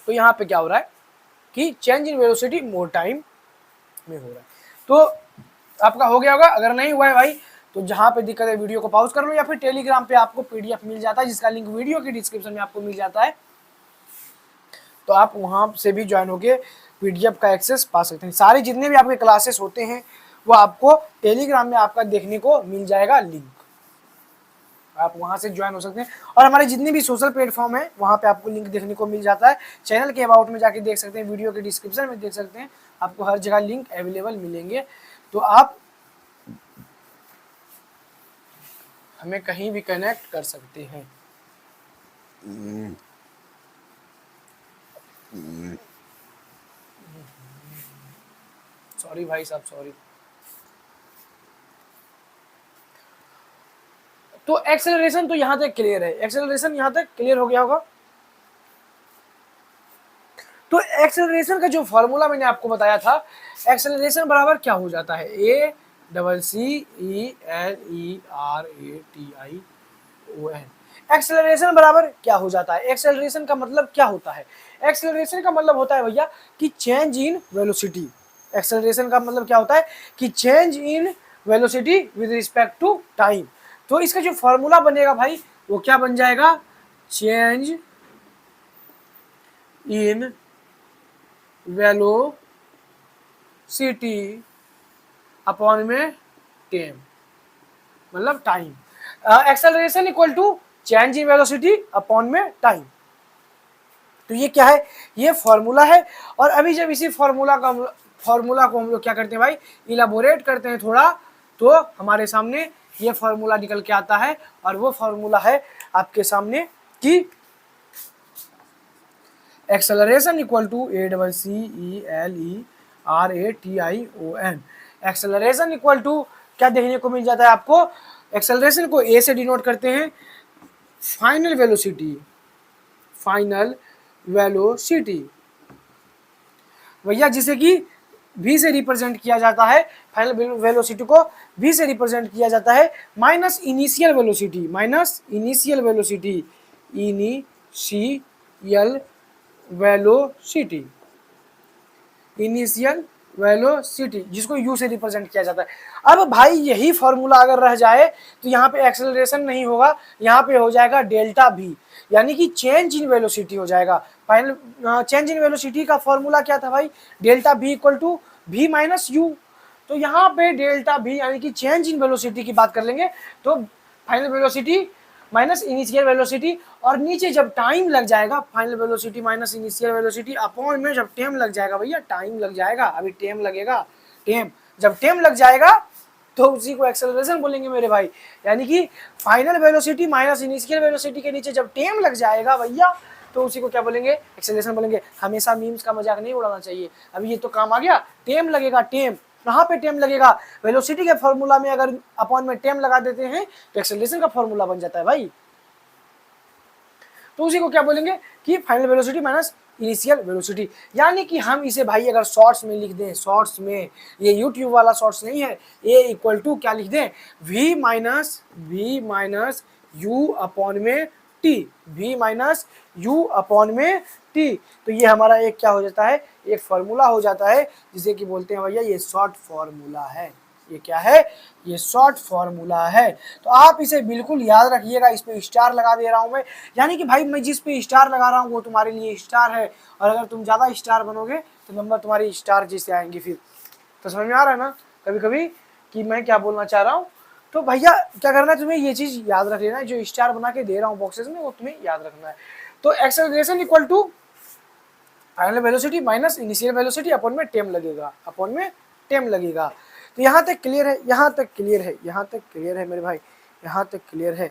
तो यहाँ पे क्या हो रहा है कि change in velocity more time में हो रहा है। तो आपका हो गया होगा, अगर नहीं हुआ है भाई तो जहां पे दिक्कत है वीडियो को पॉज कर लो, या फिर टेलीग्राम पे आपको पीडीएफ मिल जाता है जिसका लिंक वीडियो के डिस्क्रिप्शन में आपको मिल जाता है। तो आप वहां से भी ज्वाइन होके पीडीएफ का एक्सेस पा सकते हैं। सारे जितने भी आपके क्लासेस होते हैं वो आपको टेलीग्राम में आपका देखने को मिल जाएगा लिंक, आप वहां से ज्वाइन हो सकते हैं। और हमारे जितने भी सोशल प्लेटफॉर्म है वहां पे आपको लिंक देखने को मिल जाता है। चैनल के अबाउट में जाके देख सकते हैं, वीडियो के डिस्क्रिप्शन में देख सकते हैं, आपको हर जगह लिंक अवेलेबल मिलेंगे। तो आप हमें कहीं भी कनेक्ट कर सकते हैं। सॉरी भाई साहब, सॉरी। तो एक्सेलरेशन तो यहां तक क्लियर है, एक्सेलरेशन यहां तक क्लियर हो गया होगा। तो एक्सेलरेशन का जो फॉर्मूला मैंने आपको बताया था, एक्सेलरेशन बराबर क्या हो जाता है, ACCELERATION। एक्सेलरेशन बराबर क्या हो जाता है, एक्सेलरेशन का मतलब क्या होता है, एक्सेलरेशन का मतलब होता है भैया कि चेंज इन वेलोसिटी। एक्सेलरेशन का मतलब क्या होता है कि change in velocity with respect to time. तो इसका जो फॉर्मूला बनेगा भाई वो क्या बन जाएगा, चेंज इन वेलोसिटी अपॉन में टाइम, मतलब time. Acceleration equal to change in velocity upon में टाइम। तो ये क्या है, ये फॉर्मूला है। और अभी जब इसी फॉर्मूला को हम लोग क्या करते हैं भाई, इलाबोरेट करते हैं थोड़ा, तो हमारे सामने ये फॉर्मूला निकल के आता है। और वो फॉर्मूला है आपके सामने कि acceleration equal to ACCELERATION। Acceleration equal to क्या देखने को मिल जाता है आपको, एक्सेलरेशन को ए से डिनोट करते हैं फाइनल वेलोसिटी, फाइनल वेलोसिटी भैया, जिसे कि v से रिप्रेजेंट किया जाता है, फाइनल वेलोसिटी को v से रिप्रेजेंट किया जाता है minus initial velocity, minus initial velocity, initial velocity, initial velocity जिसको u से रिप्रेजेंट किया जाता है। अब भाई यही फॉर्मूला अगर रह जाए तो यहाँ पे एक्सेलरेशन नहीं होगा, यहाँ पे हो जाएगा डेल्टा v, यानी कि चेंज इन वेलोसिटी हो जाएगा। फाइनल चेंज इन वेलोसिटी का फॉर्मूला क्या था भाई, delta v equal to v minus u. तो यहाँ पे डेल्टा v यानी कि चेंज इन वेलोसिटी की बात कर लेंगे तो final velocity minus initial velocity, और नीचे जब टाइम लग जाएगा final velocity minus initial velocity upon में जब टाइम लग जाएगा, भैया टाइम लग जाएगा, अभी टाइम लगेगा टेम, जब टेम लग जाएगा तो उसी को एक्सेलरेशन बोलेंगे मेरे भाई। यानी कि final velocity minus initial velocity के नीचे जब टेम लग जाएगा भैया तो उसी को क्या बोलेंगे, एक्सेलरेशन बोलेंगे। हमेशा मीम्स का मजाक नहीं उड़ाना चाहिए। अभी ये तो काम आ गया, टेम लगेगा, टेम कहाँ पे टेम लगेगा, वेलोसिटी के फॉर्मूला में अगर अपॉन में टेम लगा देते हैं तो एक्सेलरेशन का फॉर्मूला बन जाता है भाई। तो उसी को क्या बोलेंगे कि final velocity minus initial velocity. यानी कि हम इसे भाई अगर शॉर्ट्स में लिख दें, शॉर्ट्स में, ये यूट्यूब वाला शॉर्ट्स नहीं है, ए इक्वल टू क्या लिख दें, v माइनस यू अपॉन में T, v minus u upon में टी। तो ये हमारा एक क्या हो जाता है, एक फॉर्मूला हो जाता है जिसे कि बोलते हैं भैया ये शॉर्ट फॉर्मूला है। ये क्या है, ये शॉर्ट फॉर्मूला है। तो आप इसे बिल्कुल याद रखिएगा, इस पे स्टार लगा दे रहा हूं मैं। यानी कि भाई मैं जिस पे स्टार लगा रहा हूं वो तुम्हारे लिए स्टार है, और अगर तुम ज्यादा स्टार बनोगे तो नंबर तुम्हारी स्टार जैसे आएंगे फिर। तो समझ में आ रहा है ना कभी कभी कि मैं क्या बोलना चाह रहा हूँ। तो भैया क्या करना है, तुम्हें ये चीज याद रख लेना है, जो स्टार बना के दे रहा हूँ बॉक्सेस में वो तुम्हें याद रखना है। तो acceleration equal to final velocity minus initial velocity upon में टेम लगेगा, अपॉन में टेम लगेगा। तो यहाँ तक क्लियर है, यहाँ तक क्लियर है, यहाँ तक क्लियर है मेरे भाई, यहाँ तक क्लियर है।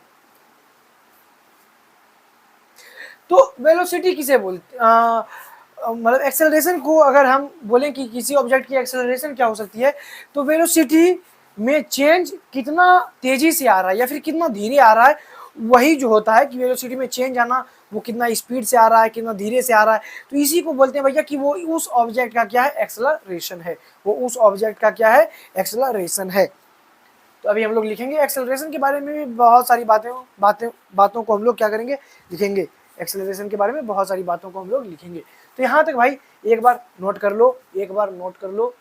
तो वेलोसिटी किसे बोलते, मतलब एक्सेलरेशन को अगर हम बोलें कि किसी ऑब्जेक्ट की एक्सेलरेशन क्या हो सकती है, तो वेलोसिटी में चेंज कितना तेजी से आ रहा है या फिर कितना धीरे आ रहा है, वही जो होता है कि वेलोसिटी में चेंज आना वो कितना स्पीड से आ रहा है, कितना धीरे से आ रहा है। तो इसी को बोलते हैं भैया कि वो उस ऑब्जेक्ट का क्या है, एक्सेलरेशन है। वो उस ऑब्जेक्ट का क्या है, एक्सेलरेशन है। तो अभी हम लोग लिखेंगे एक्सेलरेशन के बारे में भी बहुत सारी बातों को हम लोग क्या करेंगे, लिखेंगे। एक्सेलरेशन के बारे में बहुत सारी बातों को हम लोग लिखेंगे। तो यहाँ तक भाई एक बार नोट कर लो, एक बार नोट कर लो,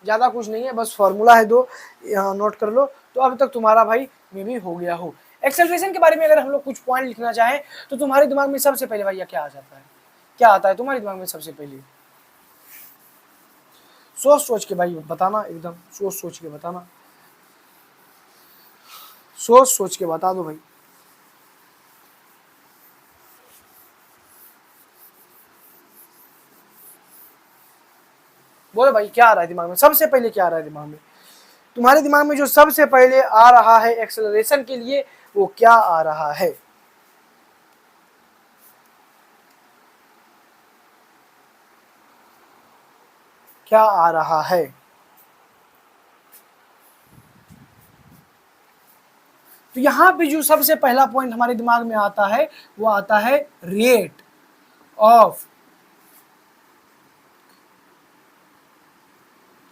ज्यादा कुछ नहीं है, बस फॉर्मूला है दो, यहाँ नोट कर लो। तो अब तक तुम्हारा भाई मैं भी हो गया हो। एक्सेलरेशन के बारे में अगर हम लोग कुछ पॉइंट लिखना चाहें तो तुम्हारे दिमाग में सबसे पहले भैया क्या आ जाता है, क्या आता है तुम्हारे दिमाग में सबसे पहले, सोच सोच के भाई बताना, एकदम सोच सोच के बताना, सोच सोच के बता दो भाई। बोलो भाई क्या आ रहा है दिमाग में, सबसे पहले क्या आ रहा है दिमाग में, तुम्हारे दिमाग में जो सबसे पहले आ रहा है एक्सेलरेशन के लिए वो क्या आ रहा है। क्या आ रहा है, तो यहां पे जो सबसे पहला पॉइंट हमारे दिमाग में आता है वो आता है rate of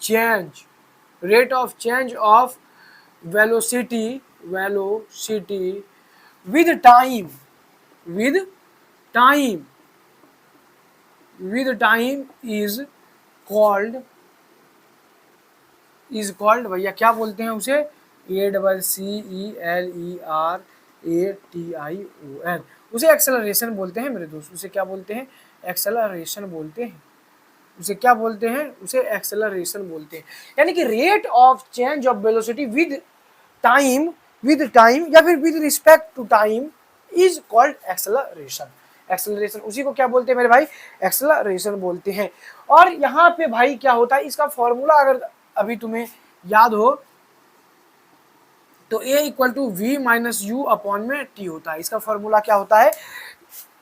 change, rate of change of velocity, velocity with time, with time, with time is called, is called भैया क्या बोलते हैं उसे, ACCELERATION, उसे एक्सेलरेशन बोलते हैं मेरे दोस्त। उसे क्या बोलते हैं, एक्सेलरेशन बोलते हैं। उसे क्या बोलते हैं, उसे एक्सेलरेशन बोलते हैं। यानी कि rate of change of velocity with time, with time या फिर with respect to time is called acceleration. Acceleration उसी को क्या बोलते हैं मेरे भाई, एक्सेलरेशन बोलते हैं। और यहाँ पे भाई क्या होता है, इसका फॉर्मूला अगर अभी तुम्हें याद हो तो a equal to v minus u upon में टी होता है। इसका फॉर्मूला क्या होता है,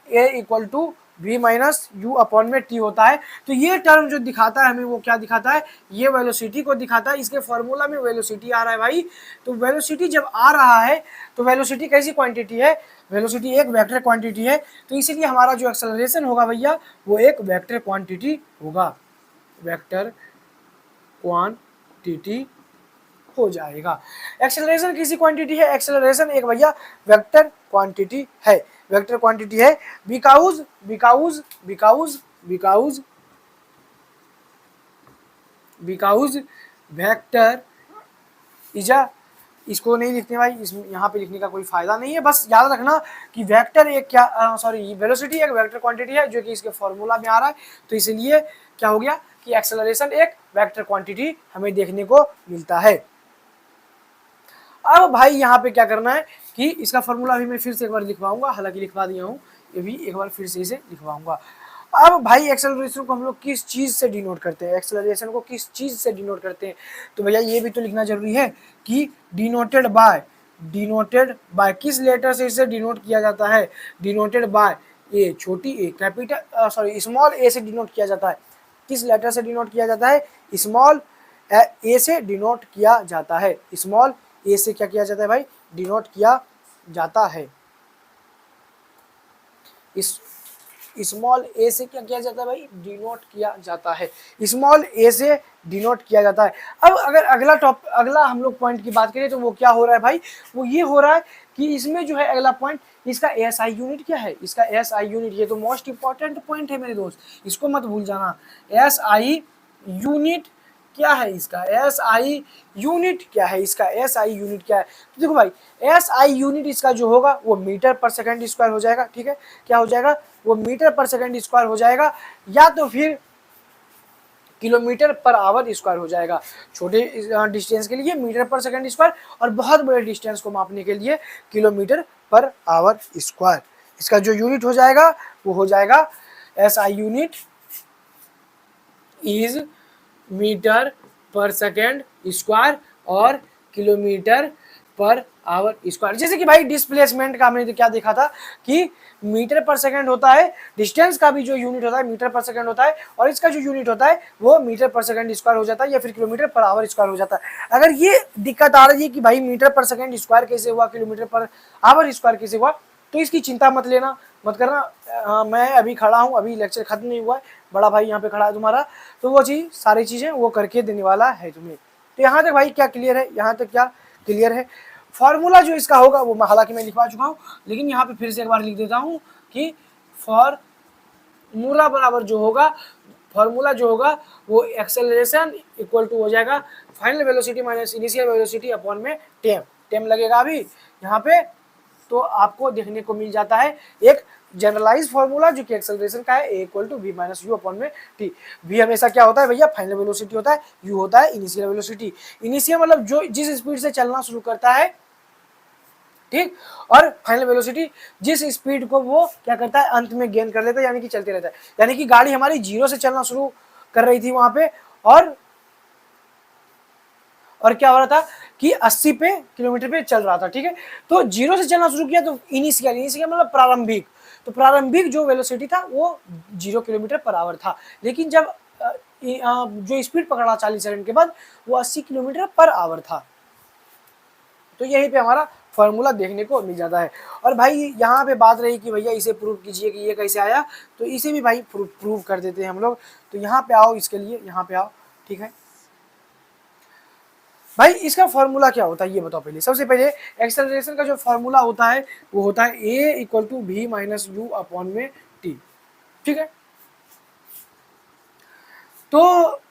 a equal to v minus u upon में टी होता है। तो ये टर्म जो दिखाता है हमें वो क्या दिखाता है, ये वेलोसिटी को दिखाता है। इसके फॉर्मूला में वेलोसिटी आ रहा है भाई। तो वेलोसिटी जब आ रहा है तो वेलोसिटी कैसी क्वांटिटी है, वेलोसिटी एक वेक्टर क्वांटिटी है। तो इसीलिए हमारा जो एक्सेलरेशन होगा भैया वो एक वेक्टर क्वांटिटी होगा, वेक्टर क्वांटिटी हो जाएगा। एक्सेलरेशन किसी क्वांटिटी है, एक्सेलरेशन एक भैया वेक्टर क्वांटिटी है, वेक्टर क्वांटिटी है। Because because because because because vector is a, इसको नहीं लिखते भाई, इस यहाँ पे लिखने का कोई फायदा नहीं है। बस याद रखना कि वेक्टर एक क्या, सॉरी वेलोसिटी एक वेक्टर क्वांटिटी है जो कि इसके फॉर्मूला में आ रहा है। तो इसलिए क्या हो गया कि एक्सेलरेशन एक वेक्टर क्वांटिटी हमें देखने को मिलता है। अब भाई यहाँ पे क्या करना है कि इसका फॉर्मूला भी मैं फिर से एक बार लिखवाऊंगा, हालांकि लिखवा दिया हूँ, ये भी एक बार फिर से इसे लिखवाऊंगा। अब भाई एक्सेलरेशन को हम लोग किस चीज से डिनोट करते हैं, एक्सेलरेशन को किस चीज से डिनोट करते हैं, तो भैया ये भी तो लिखना जरूरी है कि डिनोटेड बाय किस लेटर से इसे डिनोट किया जाता है, डिनोटेड बाय ए, छोटी ए, कैपिटल सॉरी स्मॉल ए से डिनोट किया जाता है। किस लेटर से डिनोट किया जाता है, स्मॉल ए से डिनोट किया जाता है, स्मॉल ए से क्या किया जाता है भाई, डिनोट किया जाता है। इस स्मॉल ए से क्या किया जाता है भाई, डिनोट किया जाता है, स्मॉल ए से डिनोट किया जाता है। अब अगर अगला हम लोग पॉइंट की बात करें तो वो क्या हो रहा है भाई, वो ये हो रहा है कि इसमें जो है अगला पॉइंट, इसका एसआई यूनिट क्या है, इसका एसआई यूनिट, ये तो मोस्ट इंपॉर्टेंट पॉइंट है मेरे दोस्त, इसको मत भूल जाना। एसआई यूनिट क्या है, इसका एस आई यूनिट क्या है, इसका एस आई यूनिट क्या है, तो देखो भाई एस आई यूनिट इसका जो होगा वो मीटर पर सेकंड स्क्वायर हो जाएगा, ठीक है, क्या हो जाएगा, वो मीटर पर सेकंड स्क्वायर हो जाएगा, या तो फिर किलोमीटर पर आवर स्क्वायर हो जाएगा। छोटे डिस्टेंस के लिए मीटर पर सेकंड स्क्वायर, और बहुत बड़े डिस्टेंस को मापने के लिए किलोमीटर पर आवर स्क्वायर। इसका जो यूनिट हो जाएगा वो हो जाएगा S I unit is metre per second square और किलोमीटर पर आवर स्क्वायर। जैसे कि भाई डिस्प्लेसमेंट का हमने तो क्या देखा था कि मीटर पर सेकंड होता है, डिस्टेंस का भी जो यूनिट होता है मीटर पर सेकंड होता है, और इसका जो यूनिट होता है वो मीटर पर सेकंड स्क्वायर हो जाता है या फिर किलोमीटर पर आवर स्क्वायर हो जाता है। अगर ये दिक्कत आ रही है कि भाई मीटर पर सेकंड स्क्वायर कैसे हुआ, किलोमीटर पर आवर स्क्वायर कैसे हुआ, तो इसकी चिंता मत लेना, मत करना। मैं अभी खड़ा हूँ, अभी लेक्चर खत्म नहीं हुआ है, बड़ा भाई यहाँ पे खड़ा है तुम्हारा, तो वो चीज़ सारी चीज़ें वो करके देने वाला है तुम्हें। तो यहाँ तक भाई क्या क्लियर है, यहाँ तक क्या क्लियर है। फॉर्मूला जो इसका होगा वो हालांकि मैं लिखवा चुका हूँ, लेकिन यहाँ पे फिर से एक बार लिख देता हूँ कि फॉर्मूला बराबर जो होगा, फॉर्मूला जो होगा वो एक्सेलरेशन इक्वल टू हो जाएगा final velocity minus initial velocity upon में टेम। टेम लगेगा अभी यहाँ पे, तो आपको देखने को मिल जाता है एक जनरलाइज फॉर्मूला जो कि एक्सेलरेशन का है, a equal to v minus u upon में टी। वी हमेशा क्या होता है भैया, फाइनल वेलोसिटी होता है, यू होता है इनिशियल वेलोसिटी। इनिशियल मतलब जो जिस स्पीड से चलना शुरू करता है, ठीक, और फाइनल वेलोसिटी जिस स्पीड को वो क्या करता है अंत में गेन कर लेता है, यानी कि चलते रहता है। यानी कि गाड़ी हमारी जीरो से चलना शुरू कर रही थी वहां पे, और क्या हो रहा था कि 80 पे किलोमीटर पे चल रहा था, ठीक है, तो जीरो से चलना शुरू किया तो इनिशियल मतलब प्रारंभिक, तो प्रारंभिक जो वेलोसिटी था वो 0 किलोमीटर पर आवर था, लेकिन जब जो स्पीड पकड़ा 40 सेकंड के बाद वो 80 किलोमीटर पर आवर था। तो यहीं पे हमारा फॉर्मूला देखने को मिल जाता है। और भाई यहाँ पे बात रही कि भैया इसे प्रूव कीजिए कि ये कैसे आया, तो इसे भी भाई प्रूव कर देते हैं हम लोग। तो यहाँ पे आओ, इसके लिए यहाँ पे आओ, ठीक है भाई। इसका फॉर्मूला क्या होता है ये बताओ पहले। सबसे पहले एक्सेलरेशन का जो फॉर्मूला होता है वो होता है a equal to v minus u upon में टी, ठीक है। तो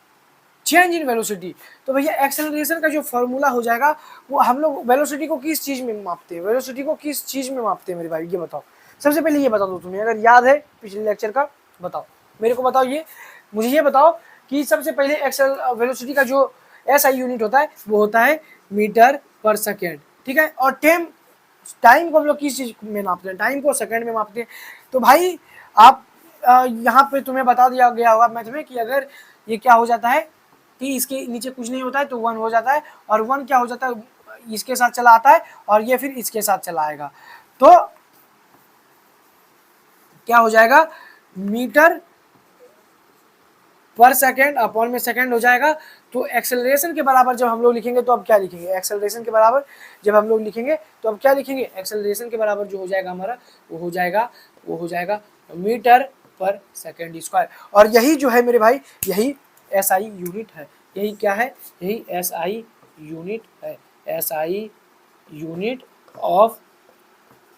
चेंज इन वेलोसिटी, तो भैया एक्सेलरेशन का जो फॉर्मूला हो जाएगा वो हम लोग वेलोसिटी को किस चीज में मापते हैं, वेलोसिटी को किस चीज में मापते हैं मेरे भाई, ये बताओ। सबसे पहले ये बता दो तुम्हें, अगर याद है पिछले लेक्चर का, बताओ मेरे को, बताओ ये मुझे ये बताओ कि सबसे पहले एक्सेल वेलोसिटी का जो एस आई यूनिट होता है वो होता है मीटर पर सेकेंड, ठीक है। और टाइम को हम लोग किस चीज में मापते हैं, टाइम को सेकेंड में मापते हैं। तो भाई आप यहाँ पे तुम्हें बता दिया गया होगा मैथ में कि अगर ये क्या हो जाता है कि इसके नीचे कुछ नहीं होता है तो 1 हो जाता है, और 1 क्या हो जाता है इसके साथ चला आता है, और ये फिर इसके साथ चला आएगा, तो क्या हो जाएगा मीटर पर सेकेंड अपॉन में सेकेंड हो जाएगा। तो एक्सेलरेशन के बराबर जब हम लोग लिखेंगे तो अब क्या लिखेंगे, एक्सेलरेशन के बराबर जब हम लोग लिखेंगे तो अब क्या लिखेंगे, एक्सेलरेशन के बराबर जो हो जाएगा हमारा वो हो जाएगा मीटर पर सेकेंड स्क्वायर। और यही जो है मेरे भाई, यही एस आई यूनिट है, यही क्या है, यही एस आई यूनिट है, S I unit of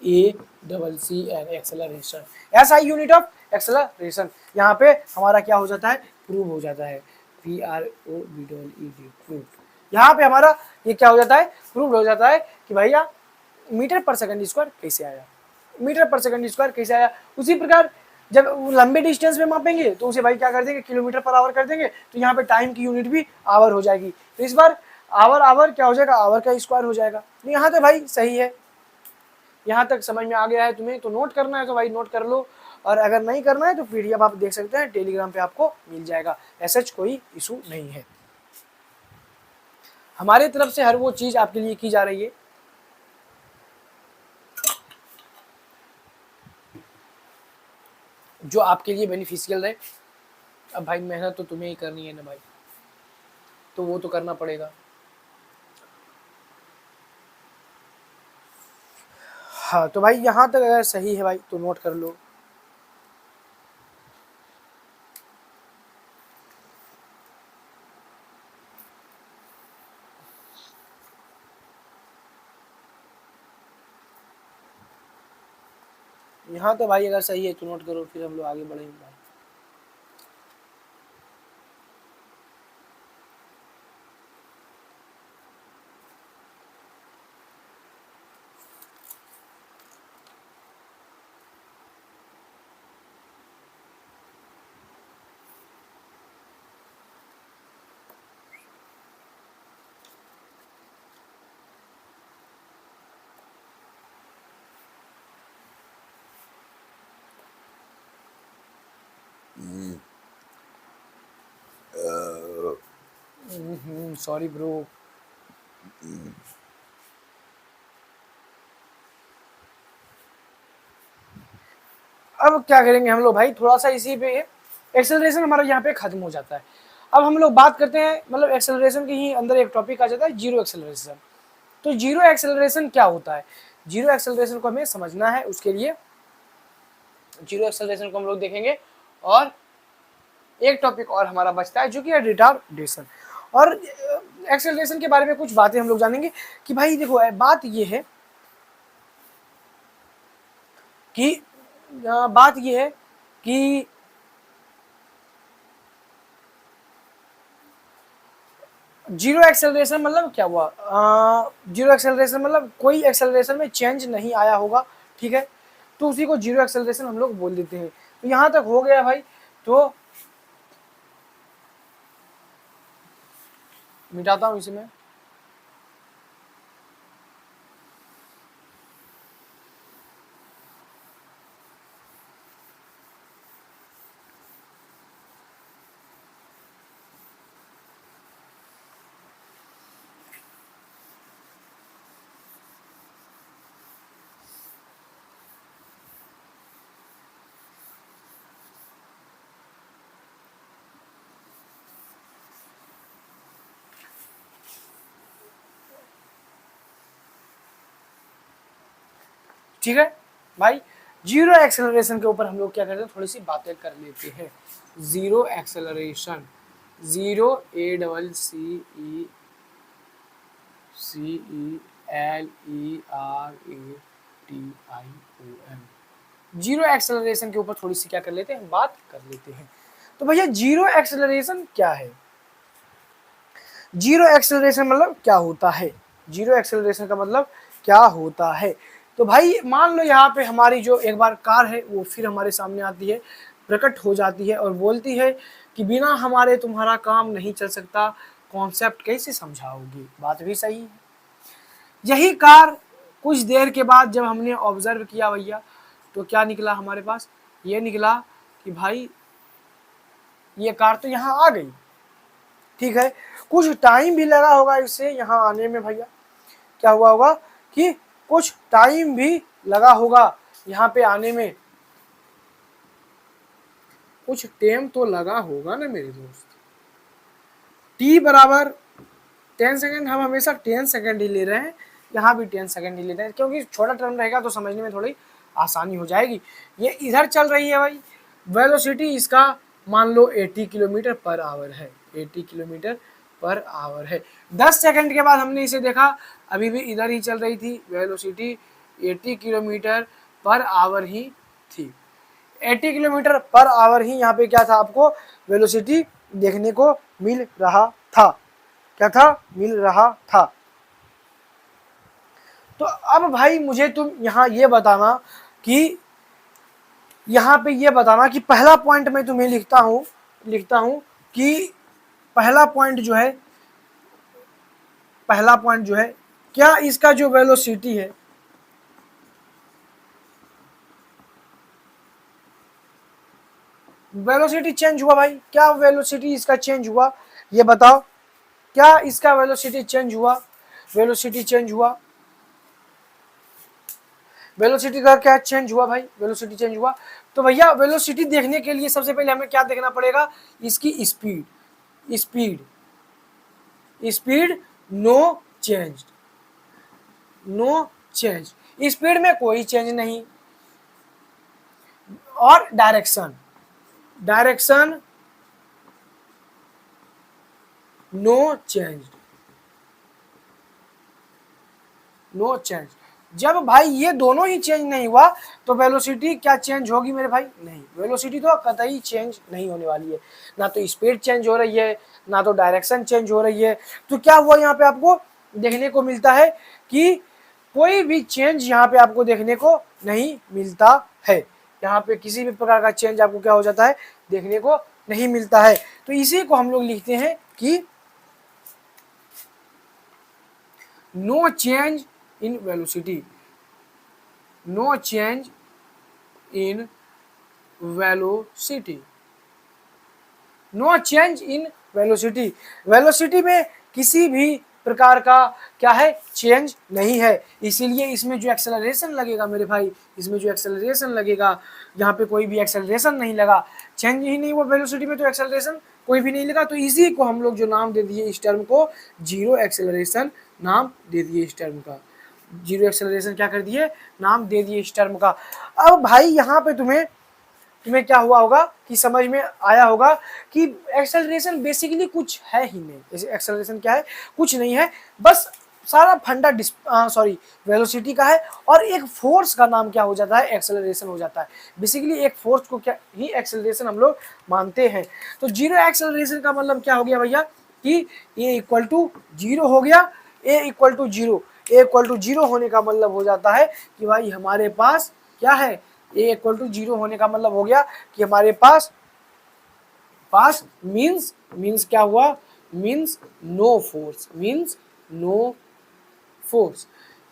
A double C N acceleration, S I unit of acceleration. यहाँ पे हमारा क्या हो जाता है, प्रूव हो जाता है, P R O B double E D, prove. यहाँ पे हमारा ये क्या हो जाता है, प्रूव हो जाता है कि भैया मीटर पर सेकंड स्क्वायर कैसे आया, मीटर पर सेकंड स्क्वायर कैसे आया। उसी प्रकार जब लंबे डिस्टेंस में मापेंगे तो उसे भाई क्या कर देंगे, किलोमीटर पर आवर कर देंगे, तो यहाँ पे टाइम की यूनिट भी आवर हो जाएगी। तो इस बार आवर क्या हो जाएगा, आवर का स्क्वायर हो जाएगा। तो यहाँ तक भाई सही है, यहाँ तक समझ में आ गया है तुम्हें, तो नोट करना है तो भाई नोट कर लो, और अगर नहीं करना है तो PDF आप देख सकते हैं, टेलीग्राम पे आपको मिल जाएगा, ऐसा कोई इशू नहीं है। हमारी तरफ से हर वो चीज़ आपके लिए की जा रही है जो आपके लिए बेनिफिशियल रहे। अब भाई मेहनत तो तुम्हें ही करनी है ना भाई, तो वो तो करना पड़ेगा। हाँ तो भाई यहाँ तक अगर सही है भाई तो नोट कर लो। यहाँ तो भाई अगर सही है तो नोट करो, फिर हम लोग आगे बढ़ेंगे भाई। Sorry bro. अब क्या करेंगे हम लोग भाई, थोड़ा सा इसी पे एक्सेलरेशन हमारा यहाँ पे खत्म हो जाता है। अब हम लोग बात करते हैं, मतलब एक्सेलरेशन के ही अंदर एक टॉपिक आ जाता है जीरो एक्सेलरेशन। तो जीरो एक्सेलरेशन क्या होता है, जीरो एक्सेलरेशन को हमें समझना है, उसके लिए जीरो एक्सेलरेशन को हम लोग देखेंगे। और एक टॉपिक और हमारा बचता है जो कि है रिटार्डेशन। और एक्सेलरेशन के बारे में कुछ बातें हम लोग जानेंगे कि भाई देखो बात ये है कि जीरो एक्सेलरेशन मतलब क्या हुआ। जीरो एक्सेलरेशन मतलब कोई एक्सेलरेशन में चेंज नहीं आया होगा, ठीक है, तो उसी को जीरो एक्सेलरेशन हम लोग बोल देते हैं। तो यहाँ तक हो गया भाई, तो मिटाता हूँ इसमें। ठीक है भाई, जीरो एक्सेलरेशन के ऊपर हम लोग क्या करते हैं, थोड़ी सी बातें कर लेते हैं। Zero acceleration, zero ACCELERATION, zero acceleration के ऊपर थोड़ी सी क्या कर लेते हैं, बात कर लेते हैं। तो भैया जीरो एक्सेलरेशन क्या है, जीरो एक्सेलरेशन मतलब क्या होता है, जीरो एक्सेलरेशन का मतलब क्या होता है। तो भाई मान लो यहाँ पे हमारी जो एक बार कार है वो फिर हमारे सामने आती है, प्रकट हो जाती है और बोलती है कि बिना हमारे तुम्हारा काम नहीं चल सकता, कॉन्सेप्ट कैसे समझाओगी। बात भी सही है। यही कार कुछ देर के बाद जब हमने ऑब्जर्व किया भैया, तो क्या निकला हमारे पास, ये निकला कि भाई ये कार तो यहाँ आ गई, ठीक है, कुछ टाइम भी लगा होगा इससे यहाँ आने में भैया। क्या हुआ होगा कि कुछ टाइम भी लगा होगा यहाँ पे आने में, कुछ टाइम तो लगा होगा ना मेरे दोस्त। टी बराबर 10 सेकेंड, हम हमेशा 10 सेकेंड ही ले रहे हैं, यहाँ भी 10 सेकेंड ही ले रहे हैं, क्योंकि छोटा टर्म रहेगा तो समझने में थोड़ी आसानी हो जाएगी। ये इधर चल रही है भाई, वेलोसिटी इसका मान लो 80 किलोमीटर पर आवर है, 80 किलोमीटर पर आवर है। 10 सेकंड के बाद हमने इसे देखा, अभी भी इधर ही चल रही थी, वेलोसिटी 80 किलोमीटर पर आवर ही थी, 80 किलोमीटर पर आवर ही यहाँ पे क्या था, आपको वेलोसिटी देखने को मिल रहा था। क्या था, मिल रहा था। तो अब भाई मुझे तुम यहाँ ये बताना कि यहाँ पे ये बताना कि पहला पॉइंट मैं तुम्हें लिखता हूँ कि पहला पॉइंट जो है क्या इसका जो वेलोसिटी है, वेलोसिटी चेंज हुआ भाई, क्या वेलोसिटी इसका चेंज हुआ, ये बताओ, क्या इसका वेलोसिटी चेंज हुआ, वेलोसिटी चेंज हुआ, वेलोसिटी का क्या चेंज हुआ भाई, वेलोसिटी चेंज हुआ। तो भैया वेलोसिटी देखने के लिए सबसे पहले हमें क्या देखना पड़ेगा, इसकी speed, speed, speed no change, no change, speed में कोई चेंज नहीं, और direction, direction no change, no change. जब भाई ये दोनों ही चेंज नहीं हुआ तो वेलोसिटी क्या चेंज होगी मेरे भाई, नहीं, वेलोसिटी तो कतई चेंज नहीं होने वाली है, ना तो स्पीड चेंज हो रही है, ना तो डायरेक्शन चेंज हो रही है। तो क्या हुआ यहाँ पे आपको देखने को मिलता है कि कोई भी चेंज यहाँ पे आपको देखने को नहीं मिलता है, यहाँ पे किसी भी प्रकार का चेंज आपको क्या हो जाता है, देखने को नहीं मिलता है। तो इसी को हम लोग लिखते हैं कि no change in velocity, no change in velocity, no change in velocity, velocity में किसी भी प्रकार का क्या है, चेंज नहीं है। इसीलिए इसमें जो एक्सेलरेशन लगेगा मेरे भाई, इसमें जो एक्सेलरेशन लगेगा, यहाँ पे कोई भी एक्सेलरेशन नहीं लगा, चेंज ही नहीं हुआ वेलोसिटी में, तो एक्सेलरेशन कोई भी नहीं लगा। तो इसी को हम लोग जो नाम दे दिए इस टर्म को, जीरो एक्सेलरेशन नाम दे दिए इस टर्म का, जीरो एक्सेलरेशन क्या कर दिए, नाम दे दिए इस टर्म का। अब भाई यहाँ पे तुम्हें क्या हुआ होगा कि समझ में आया होगा कि एक्सेलरेशन बेसिकली कुछ है ही नहीं, जैसे एक्सेलरेशन क्या है, कुछ नहीं है, बस सारा फंडा सॉरी वेलोसिटी का है, और एक फोर्स का नाम क्या हो जाता है, एक्सेलरेशन हो जाता है। बेसिकली एक फोर्स को क्या ही एक्सेलरेशन हम लोग मानते हैं। तो जीरो एक्सेलरेशन का मतलब क्या हो गया भैया कि ए इक्वल टू जीरो हो गया, A equal to zero, A equal to zero होने का मतलब हो जाता है कि भाई हमारे पास क्या है, ए इक्वल टू जीरो होने का मतलब हो गया कि हमारे पास मीन्स क्या हुआ, means no force, means no force.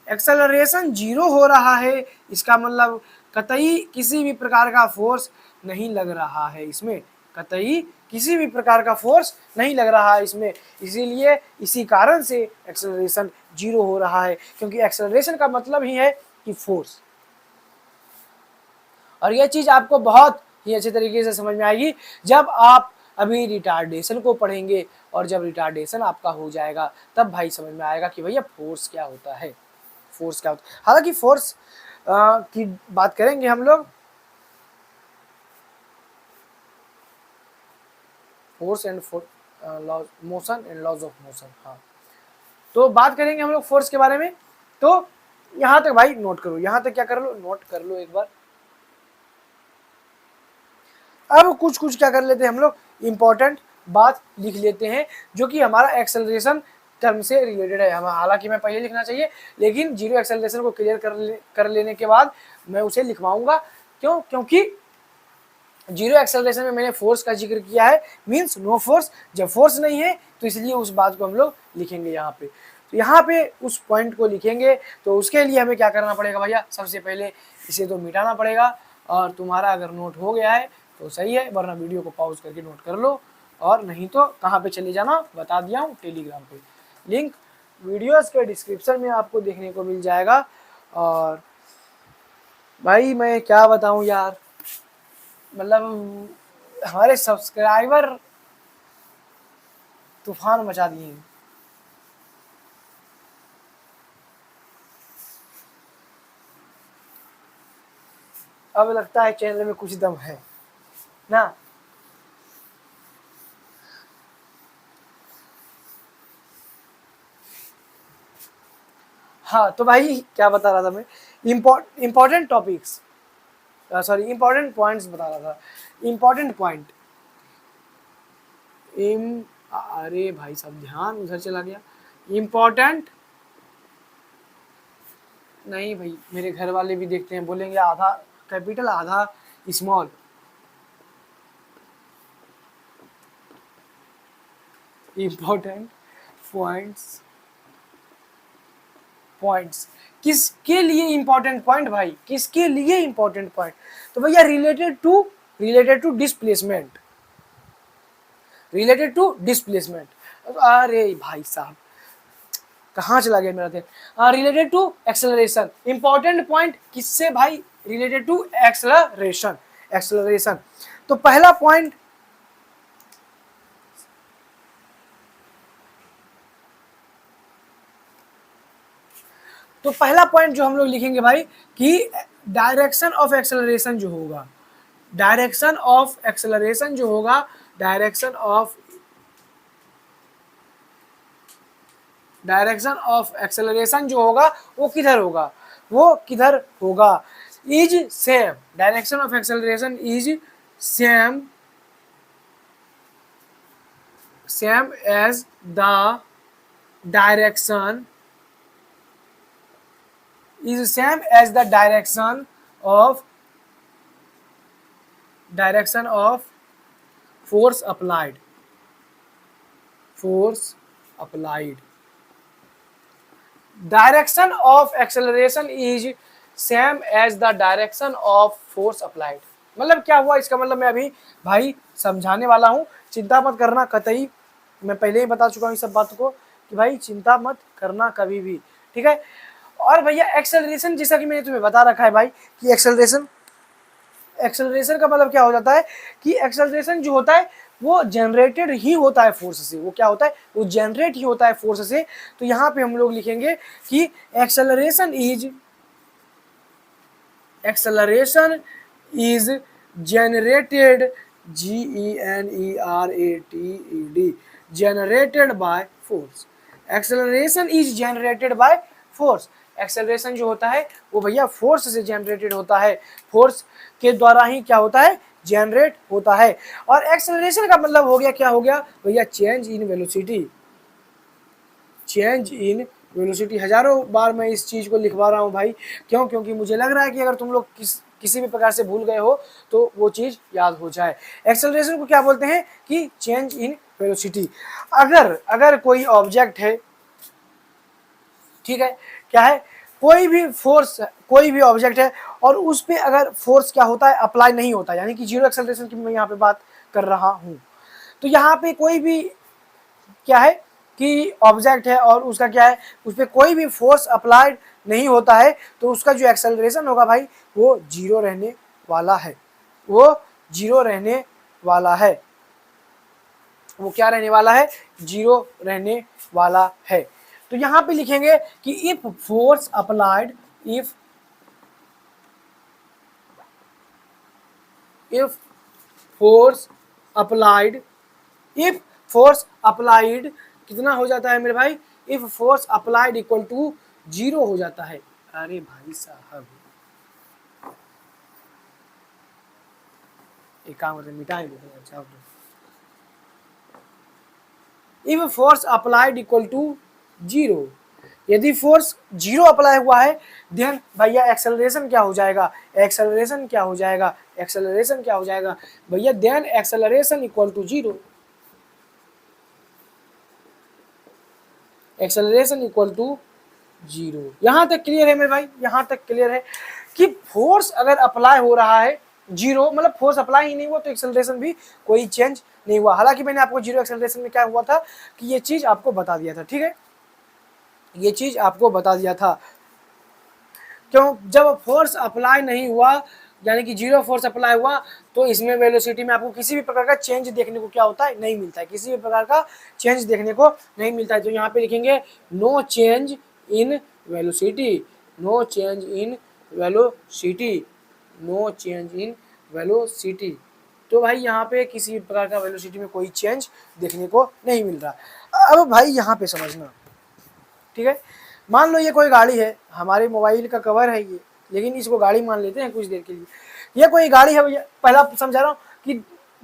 Acceleration zero हो रहा है, इसका मतलब कतई किसी भी प्रकार का फोर्स नहीं लग रहा है इसमें, कतई किसी भी प्रकार का फोर्स नहीं लग रहा है इसमें, इसीलिए इसी कारण से एक्सेलरेशन जीरो हो रहा है, क्योंकि एक्सेलरेशन का मतलब ही है कि फोर्स। और यह चीज़ आपको बहुत ही अच्छे तरीके से समझ में आएगी जब आप अभी रिटार्डेशन को पढ़ेंगे, और जब रिटार्डेशन आपका हो जाएगा तब भाई समझ में आएगा कि भैया फोर्स क्या होता है, फोर्स क्या होता है। हालांकि फोर्स की बात करेंगे हम लोग, force and motion and laws of motion, हाँ, तो बात करेंगे हम लोग फोर्स के बारे में। तो यहाँ तक भाई नोट करो, यहाँ तक क्या कर लो, नोट कर लो एक बार। अब कुछ कुछ क्या कर लेते हैं हम लोग, इंपॉर्टेंट बात लिख लेते हैं जो कि हमारा एक्सेलरेशन टर्म से रिलेटेड है। हम हालांकि मैं पहले लिखना चाहिए, लेकिन जीरो एक्सेलरेशन को क्लियर कर लेने के बाद मैं उसे लिखवाऊंगा। क्यों, क्योंकि जीरो एक्सेलरेशन में मैंने फोर्स का जिक्र किया है, मीन्स नो फोर्स, जब फोर्स नहीं है तो इसलिए उस बात को हम लोग लिखेंगे यहाँ पे। तो यहाँ पे उस पॉइंट को लिखेंगे, तो उसके लिए हमें क्या करना पड़ेगा भैया, सबसे पहले इसे तो मिटाना पड़ेगा। और तुम्हारा अगर नोट हो गया है तो सही है, वरना वीडियो को पॉज करके नोट कर लो, और नहीं तो कहाँ पे चले जाना बता दिया हूँ, टेलीग्राम पे, लिंक वीडियोस के डिस्क्रिप्शन में आपको देखने को मिल जाएगा। और भाई मैं क्या बताऊँ यार, मतलब हमारे सब्सक्राइबर तूफान मचा दिए हैं। अब लगता है चैनल में कुछ दम है ना। हाँ तो भाई क्या बता रहा था मैं, important topics, sorry important points बता रहा था, इम्पोर्टेंट पॉइंट, अरे भाई साहब ध्यान उधर चला गया, इम्पोर्टेंट नहीं भाई, मेरे घर वाले भी देखते हैं, बोलेंगे आधा कैपिटल आधा स्मॉल। इम्पोर्टेंट पॉइंट्स, पॉइंट्स किसके लिए इंपॉर्टेंट पॉइंट भाई, किसके लिए इंपॉर्टेंट पॉइंट, तो भैया related to related to displacement, related to displacement. अरे भाई साहब कहाँ चला गया मेरा ध्यान, related to acceleration. Important point किससे भाई, रिलेटेड टू एक्सेलरेशन, एक्सेलरेशन। तो पहला पॉइंट, तो पहला पॉइंट जो हम लोग लिखेंगे भाई कि डायरेक्शन ऑफ एक्सेलरेशन जो होगा, डायरेक्शन ऑफ एक्सेलरेशन जो होगा, डायरेक्शन ऑफ एक्सेलरेशन जो होगा वो किधर होगा, वो किधर होगा, is same, direction of acceleration is same, same as the direction, is same as the direction of force applied, force applied, direction of acceleration is same as the direction of force applied। मतलब क्या हुआ इसका मतलब मैं अभी भाई समझाने वाला हूँ, चिंता मत करना कतई, मैं पहले ही बता चुका हूँ इस सब बात को कि भाई चिंता मत करना कभी भी, ठीक है। और भैया एक्सेलरेशन जैसा कि मैंने तुम्हें बता रखा है भाई कि एक्सेलरेशन का मतलब क्या हो जाता है कि एक्सेलरेशन जो होता है वो जनरेटेड ही होता है फोर्स से, वो क्या होता है, वो जनरेट ही होता है फोर्स से। तो यहाँ पे हम लोग लिखेंगे कि acceleration is generated, GENERATED, generated by force. Acceleration is generated by force, acceleration जो होता है वो भैया फोर्स से जनरेटेड होता है, फोर्स के द्वारा ही क्या होता है, जनरेट होता है। और एक्सेलरेशन का मतलब हो गया, क्या हो गया भैया, change in velocity, change in velocity. हजारों बार मैं इस चीज को लिखवा रहा हूँ भाई, क्यों, क्योंकि मुझे लग रहा है कि अगर तुम लोग किसी भी प्रकार से भूल गए हो तो वो चीज याद हो जाए। एक्सेलरेशन को क्या बोलते हैं कि चेंज इन वेलोसिटी। अगर कोई ऑब्जेक्ट है, ठीक है, क्या है, कोई भी फोर्स, कोई भी ऑब्जेक्ट है और उस पे अगर फोर्स क्या होता है, अप्लाई नहीं होता, यानी कि जीरो एक्सेलरेशन की मैं यहाँ पे बात कर रहा हूँ। तो यहाँ पे कोई भी क्या है कि ऑब्जेक्ट है और उसका क्या है, उस पर कोई भी फोर्स अप्लाइड नहीं होता है, तो उसका जो एक्सेलरेशन होगा भाई वो जीरो रहने वाला है, वो जीरो रहने वाला है, वो क्या रहने वाला है, जीरो रहने वाला है। तो यहां पे लिखेंगे कि if force applied, if force applied, if force applied कितना हो जाता है मेरे भाई, if force applied equal to zero हो जाता है। अरे भाई साहब एक काम करते मिटाएंगे, अच्छा if force applied equal to zero, यदि फोर्स जीरो अप्लाई हुआ है देन भैया एक्सेलरेशन क्या हो जाएगा, एक्सेलरेशन क्या हो जाएगा, एक्सेलरेशन क्या हो जाएगा भैया, then acceleration equal to zero, acceleration equal to zero. यहां तक क्लियर है मेरे भाई, यहां तक क्लियर है कि फोर्स अगर अप्लाई हो रहा है जीरो, मतलब फोर्स अप्लाई ही नहीं हुआ तो एक्सेलरेशन भी कोई चेंज नहीं हुआ। हालांकि मैंने आपको जीरो एक्सेलरेशन में क्या हुआ था कि ये चीज आपको बता दिया था, ठीक है, ये चीज आपको बता दिया था। क्यों, जब फोर्स अप्लाई नहीं हुआ यानी कि जीरो फोर्स अप्लाई हुआ तो इसमें वेलोसिटी में आपको किसी भी प्रकार का चेंज देखने को क्या होता है, नहीं मिलता है, किसी भी प्रकार का चेंज देखने को नहीं मिलता है। तो यहाँ पे लिखेंगे no change in velocity, no change in velocity, no change in velocity. तो भाई यहाँ पे किसी भी प्रकार का वेलोसिटी में कोई चेंज देखने को नहीं मिल रहा। अब भाई यहाँ पे समझना, ठीक है, मान लो ये कोई गाड़ी है, हमारे मोबाइल का कवर है ये, लेकिन इसको गाड़ी मान लेते हैं कुछ देर के लिए। ये कोई गाड़ी है भैया, पहला समझा रहा हूँ कि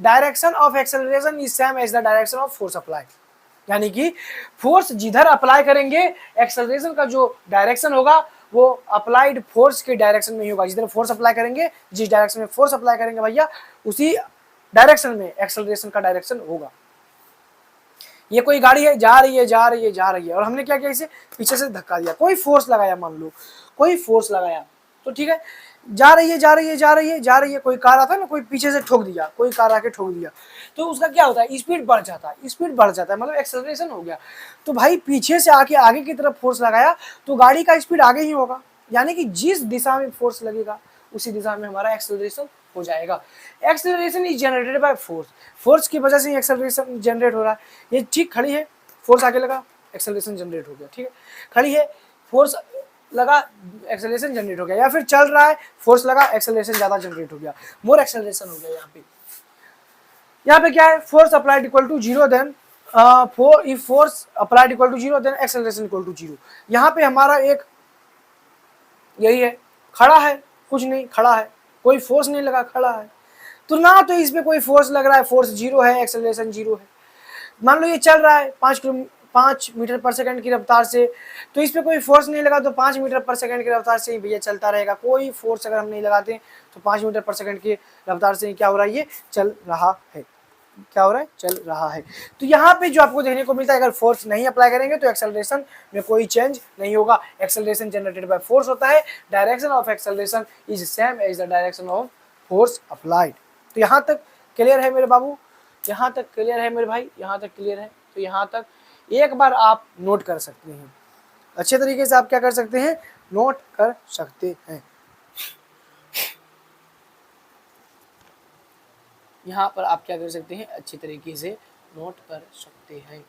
direction of acceleration is same as the direction of force apply, यानी कि फोर्स जिधर अप्लाई करेंगे एक्सेलरेशन का जो डायरेक्शन होगा वो अप्लाइड फोर्स के डायरेक्शन में ही होगा। जिधर फोर्स अप्लाई करेंगे, जिस डायरेक्शन में फोर्स अप्लाई करेंगे भैया उसी डायरेक्शन में एक्सेलरेशन का डायरेक्शन होगा। ये कोई गाड़ी है, जा रही है जा रही है जा रही है और हमने क्या किया, इसे पीछे से धक्का दिया, कोई फोर्स लगाया, मान लो कोई फोर्स लगाया, तो ठीक है, जा रही है जा रही है जा रही है जा रही है, कोई कार आता है ना, कोई पीछे से ठोक दिया, कोई कार आके ठोक दिया, तो उसका क्या होता है, स्पीड बढ़ जाता है, स्पीड बढ़ जाता है, मतलब एक्सेलरेशन हो गया। तो भाई पीछे से आके आगे की तरफ फोर्स लगाया तो गाड़ी का स्पीड आगे ही होगा, यानी कि जिस दिशा में फोर्स लगेगा उसी दिशा में हमारा एक्सेलरेशन हो जाएगा। Acceleration is generated by force, force की वजह से एक्सेलरेशन जनरेट हो रहा है। ये ठीक खड़ी है, फोर्स आगे लगा, एक्सेलरेशन जनरेट हो गया, ठीक है। खड़ी है, फोर्स लगा, एक्सेलरेशन जनरेट हो गया, या फिर चल रहा है, फोर्स लगा, एक्सेलरेशन ज्यादा जनरेट हो गया, मोर एक्सेलरेशन हो गया। यहाँ पे क्या है, force applied equal to zero, then if force applied equal to zero then acceleration equal to zero. यहाँ पे हमारा एक यही है, खड़ा है, कुछ नहीं, खड़ा है, कोई फोर्स नहीं लगा, खड़ा है, तो ना तो इसमें कोई फोर्स लग रहा है, फोर्स जीरो है, एक्सेलरेशन जीरो है। मान लो ये चल रहा है 5 मीटर पर सेकंड की रफ्तार से, तो इस पर कोई फोर्स नहीं लगा, तो 5 मीटर पर सेकंड की रफ्तार से ही भैया चलता रहेगा, कोई फोर्स अगर हम नहीं लगाते तो 5 मीटर पर सेकंड की रफ्तार से ही क्या हो रहा है, ये चल रहा है, क्या हो रहा है, चल रहा है। तो यहाँ पे जो आपको देखने को मिलता है, अगर फोर्स नहीं अप्लाई करेंगे तो एक्सेलरेशन में कोई चेंज नहीं होगा, एक्सेलरेशन जनरेटेड बाय फोर्स होता है, direction of acceleration is same as the direction of force applied. तो यहाँ तक क्लियर है मेरे बाबू, यहाँ तक क्लियर है मेरे भाई, यहाँ तक क्लियर है। तो यहाँ तक एक बार आप नोट कर सकते हैं, अच्छे तरीके से आप क्या कर सकते हैं, नोट कर सकते हैं। यहाँ पर आप क्या कर सकते हैं, अच्छी तरीके से नोट कर सकते हैं।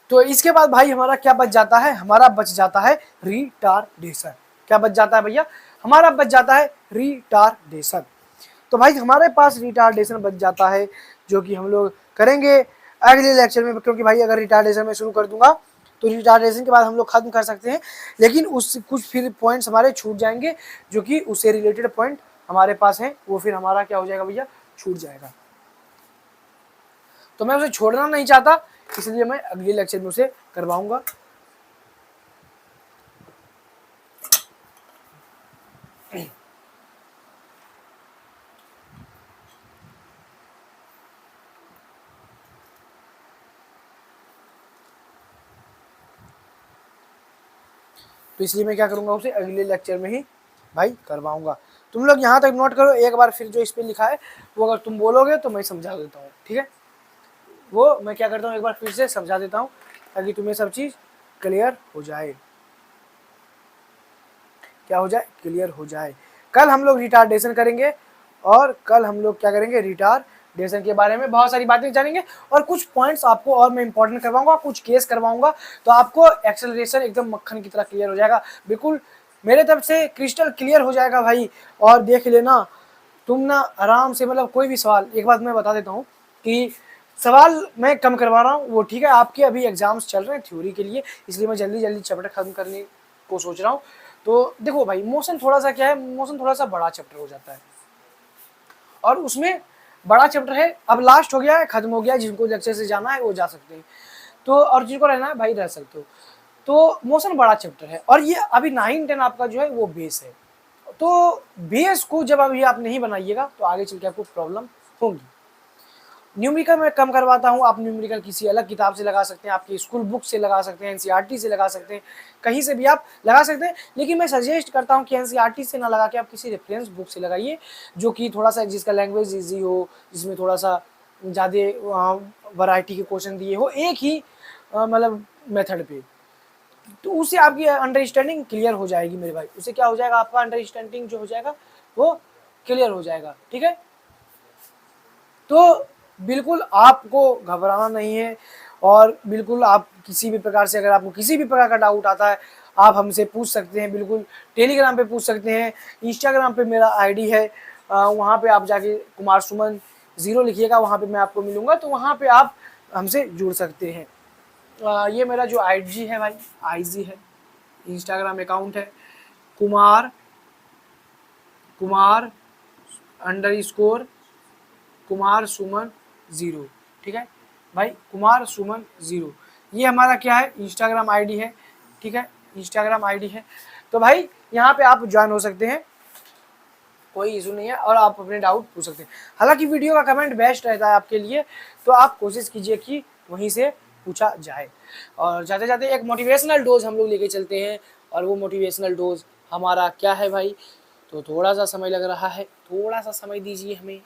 तो इसके बाद भाई हमारा क्या बच जाता है, हमारा बच जाता है रिटार्डेशन। क्या बच जाता है भैया, हमारा बच जाता है रिटार्डेशन। तो भाई हमारे पास रिटार्डेशन बच जाता है, जो कि हम लोग करेंगे अगले लेक्चर में, क्योंकि भाई अगर रिटार्डेशन में शुरू कर दूंगा तो रिटार्डेशन के बाद हम लोग खत्म कर सकते हैं, लेकिन उस कुछ फिर पॉइंट्स हमारे छूट जाएंगे, जो कि उससे रिलेटेड पॉइंट हमारे पास हैं, वो फिर हमारा क्या हो जाएगा भैया, छूट जाएगा। तो मैं उसे छोड़ना नहीं चाहता, इसलिए मैं अगले लेक्चर में उसे करवाऊंगा। तो इसलिए मैं क्या करूंगा, उसे अगले लेक्चर में ही भाई करवाऊंगा। तुम लोग यहाँ तक नोट करो एक बार, फिर जो इस पे लिखा है वो अगर तुम बोलोगे तो मैं समझा देता हूँ, ठीक है। वो मैं क्या करता हूँ, एक बार फिर से समझा देता हूँ ताकि तुम्हें सब चीज़ क्लियर हो जाए, क्या हो जाए, क्लियर हो जाए। कल हम लोग रिटार्डेशन करेंगे, और कल हम लोग क्या करेंगे, रिटार्डेशन के बारे में बहुत सारी बातें जानेंगे, और कुछ पॉइंट्स आपको और मैं इंपॉर्टेंट करवाऊंगा, कुछ केस करवाऊंगा, तो आपको एक्सेलरेशन एकदम मक्खन की तरह क्लियर हो जाएगा, बिल्कुल मेरे तरफ से क्रिस्टल क्लियर हो जाएगा भाई। और देख लेना तुम ना आराम से, मतलब कोई भी सवाल, एक बात मैं बता देता हूँ कि सवाल मैं कम करवा रहा हूँ, वो ठीक है, आपके अभी एग्जाम्स चल रहे हैं थ्योरी के लिए, इसलिए मैं जल्दी जल्दी चैप्टर खत्म करने को सोच रहा हूँ। तो देखो भाई, मोशन थोड़ा सा क्या है, मोशन थोड़ा सा बड़ा चैप्टर हो जाता है, और उसमें बड़ा चैप्टर है, अब लास्ट हो गया है, खत्म हो गया, जिनको लेक्चर से जाना है वो जा सकते हैं, तो और जिनको रहना है भाई रह सकते हो। तो मोशन बड़ा चैप्टर है, और ये अभी 9-10 आपका जो है वो बेस है, तो बेस को जब अभी आप नहीं बनाइएगा तो आगे चल के आपको प्रॉब्लम होगी। न्यूमेरिकल मैं कम करवाता हूँ, आप न्यूमेरिकल किसी अलग किताब से लगा सकते हैं, आपकी स्कूल बुक से लगा सकते हैं, एनसीईआरटी से लगा सकते हैं, कहीं से भी आप लगा सकते हैं, लेकिन मैं सजेस्ट करता हूँ कि एनसीईआरटी से ना लगा के आप किसी रेफरेंस बुक से लगाइए, जो कि थोड़ा सा जिसका लैंग्वेज ईजी हो, जिसमें थोड़ा सा ज़्यादा वैरायटी के क्वेश्चन दिए हो एक ही मतलब मेथड पे, तो उससे आपकी अंडरस्टैंडिंग क्लियर हो जाएगी मेरे भाई, उससे क्या हो जाएगा, आपका अंडरस्टैंडिंग जो हो जाएगा वो क्लियर हो जाएगा, ठीक है। तो बिल्कुल आपको घबराना नहीं है, और बिल्कुल आप किसी भी प्रकार से, अगर आपको किसी भी प्रकार का डाउट आता है आप हमसे पूछ सकते हैं, बिल्कुल टेलीग्राम पे पूछ सकते हैं, इंस्टाग्राम पे मेरा आईडी है, वहाँ पे आप जाके कुमार सुमन 0 लिखिएगा, वहाँ पे मैं आपको मिलूँगा, तो वहाँ पे आप हमसे जुड़ सकते हैं। ये मेरा जो IG है भाई, IG है, इंस्टाग्राम अकाउंट है, कुमार कुमार सुमन 0, ठीक है भाई, कुमार सुमन 0, ये हमारा क्या है, इंस्टाग्राम ID है, ठीक है, इंस्टाग्राम आईडी है। तो भाई यहाँ पे आप ज्वाइन हो सकते हैं, कोई इशू नहीं है, और आप अपने डाउट पूछ सकते हैं। हालांकि वीडियो का कमेंट बेस्ट रहता है आपके लिए, तो आप कोशिश कीजिए कि वहीं से पूछा जाए। और जाते जाते एक मोटिवेशनल डोज हम लोग लेके चलते हैं, और वो मोटिवेशनल डोज हमारा क्या है भाई, तो थोड़ा सा समय लग रहा है, थोड़ा सा समय दीजिए हमें।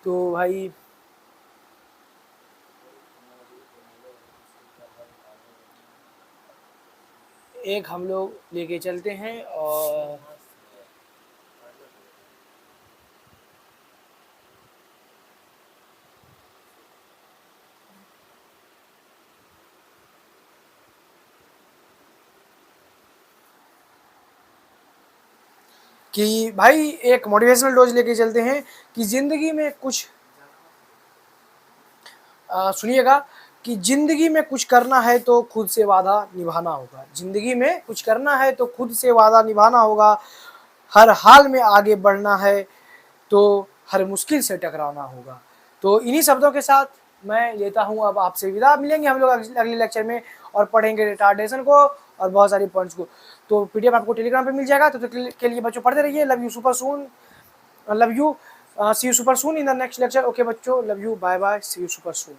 तो भाई एक हम लोग लेके चलते हैं, और कि भाई एक मोटिवेशनल डोज लेके चलते हैं कि ज़िंदगी में कुछ सुनिएगा, कि ज़िंदगी में कुछ करना है तो खुद से वादा निभाना होगा। ज़िंदगी में कुछ करना है तो खुद से वादा निभाना होगा। हर हाल में आगे बढ़ना है तो हर मुश्किल से टकराना होगा। तो इन्हीं शब्दों के साथ मैं लेता हूँ अब आपसे विदा। मिलेंगे हम लोग अगले लेक्चर में, और पढ़ेंगे रिटार्डेशन को और बहुत सारी पॉइंट्स को। तो पीडीएफ आपको टेलीग्राम पे मिल जाएगा। तो के लिए बच्चों पढ़ते रहिए। Love you super soon, love you, see you super soon in the next lecture. Okay बच्चों, love you, bye bye, see you super soon.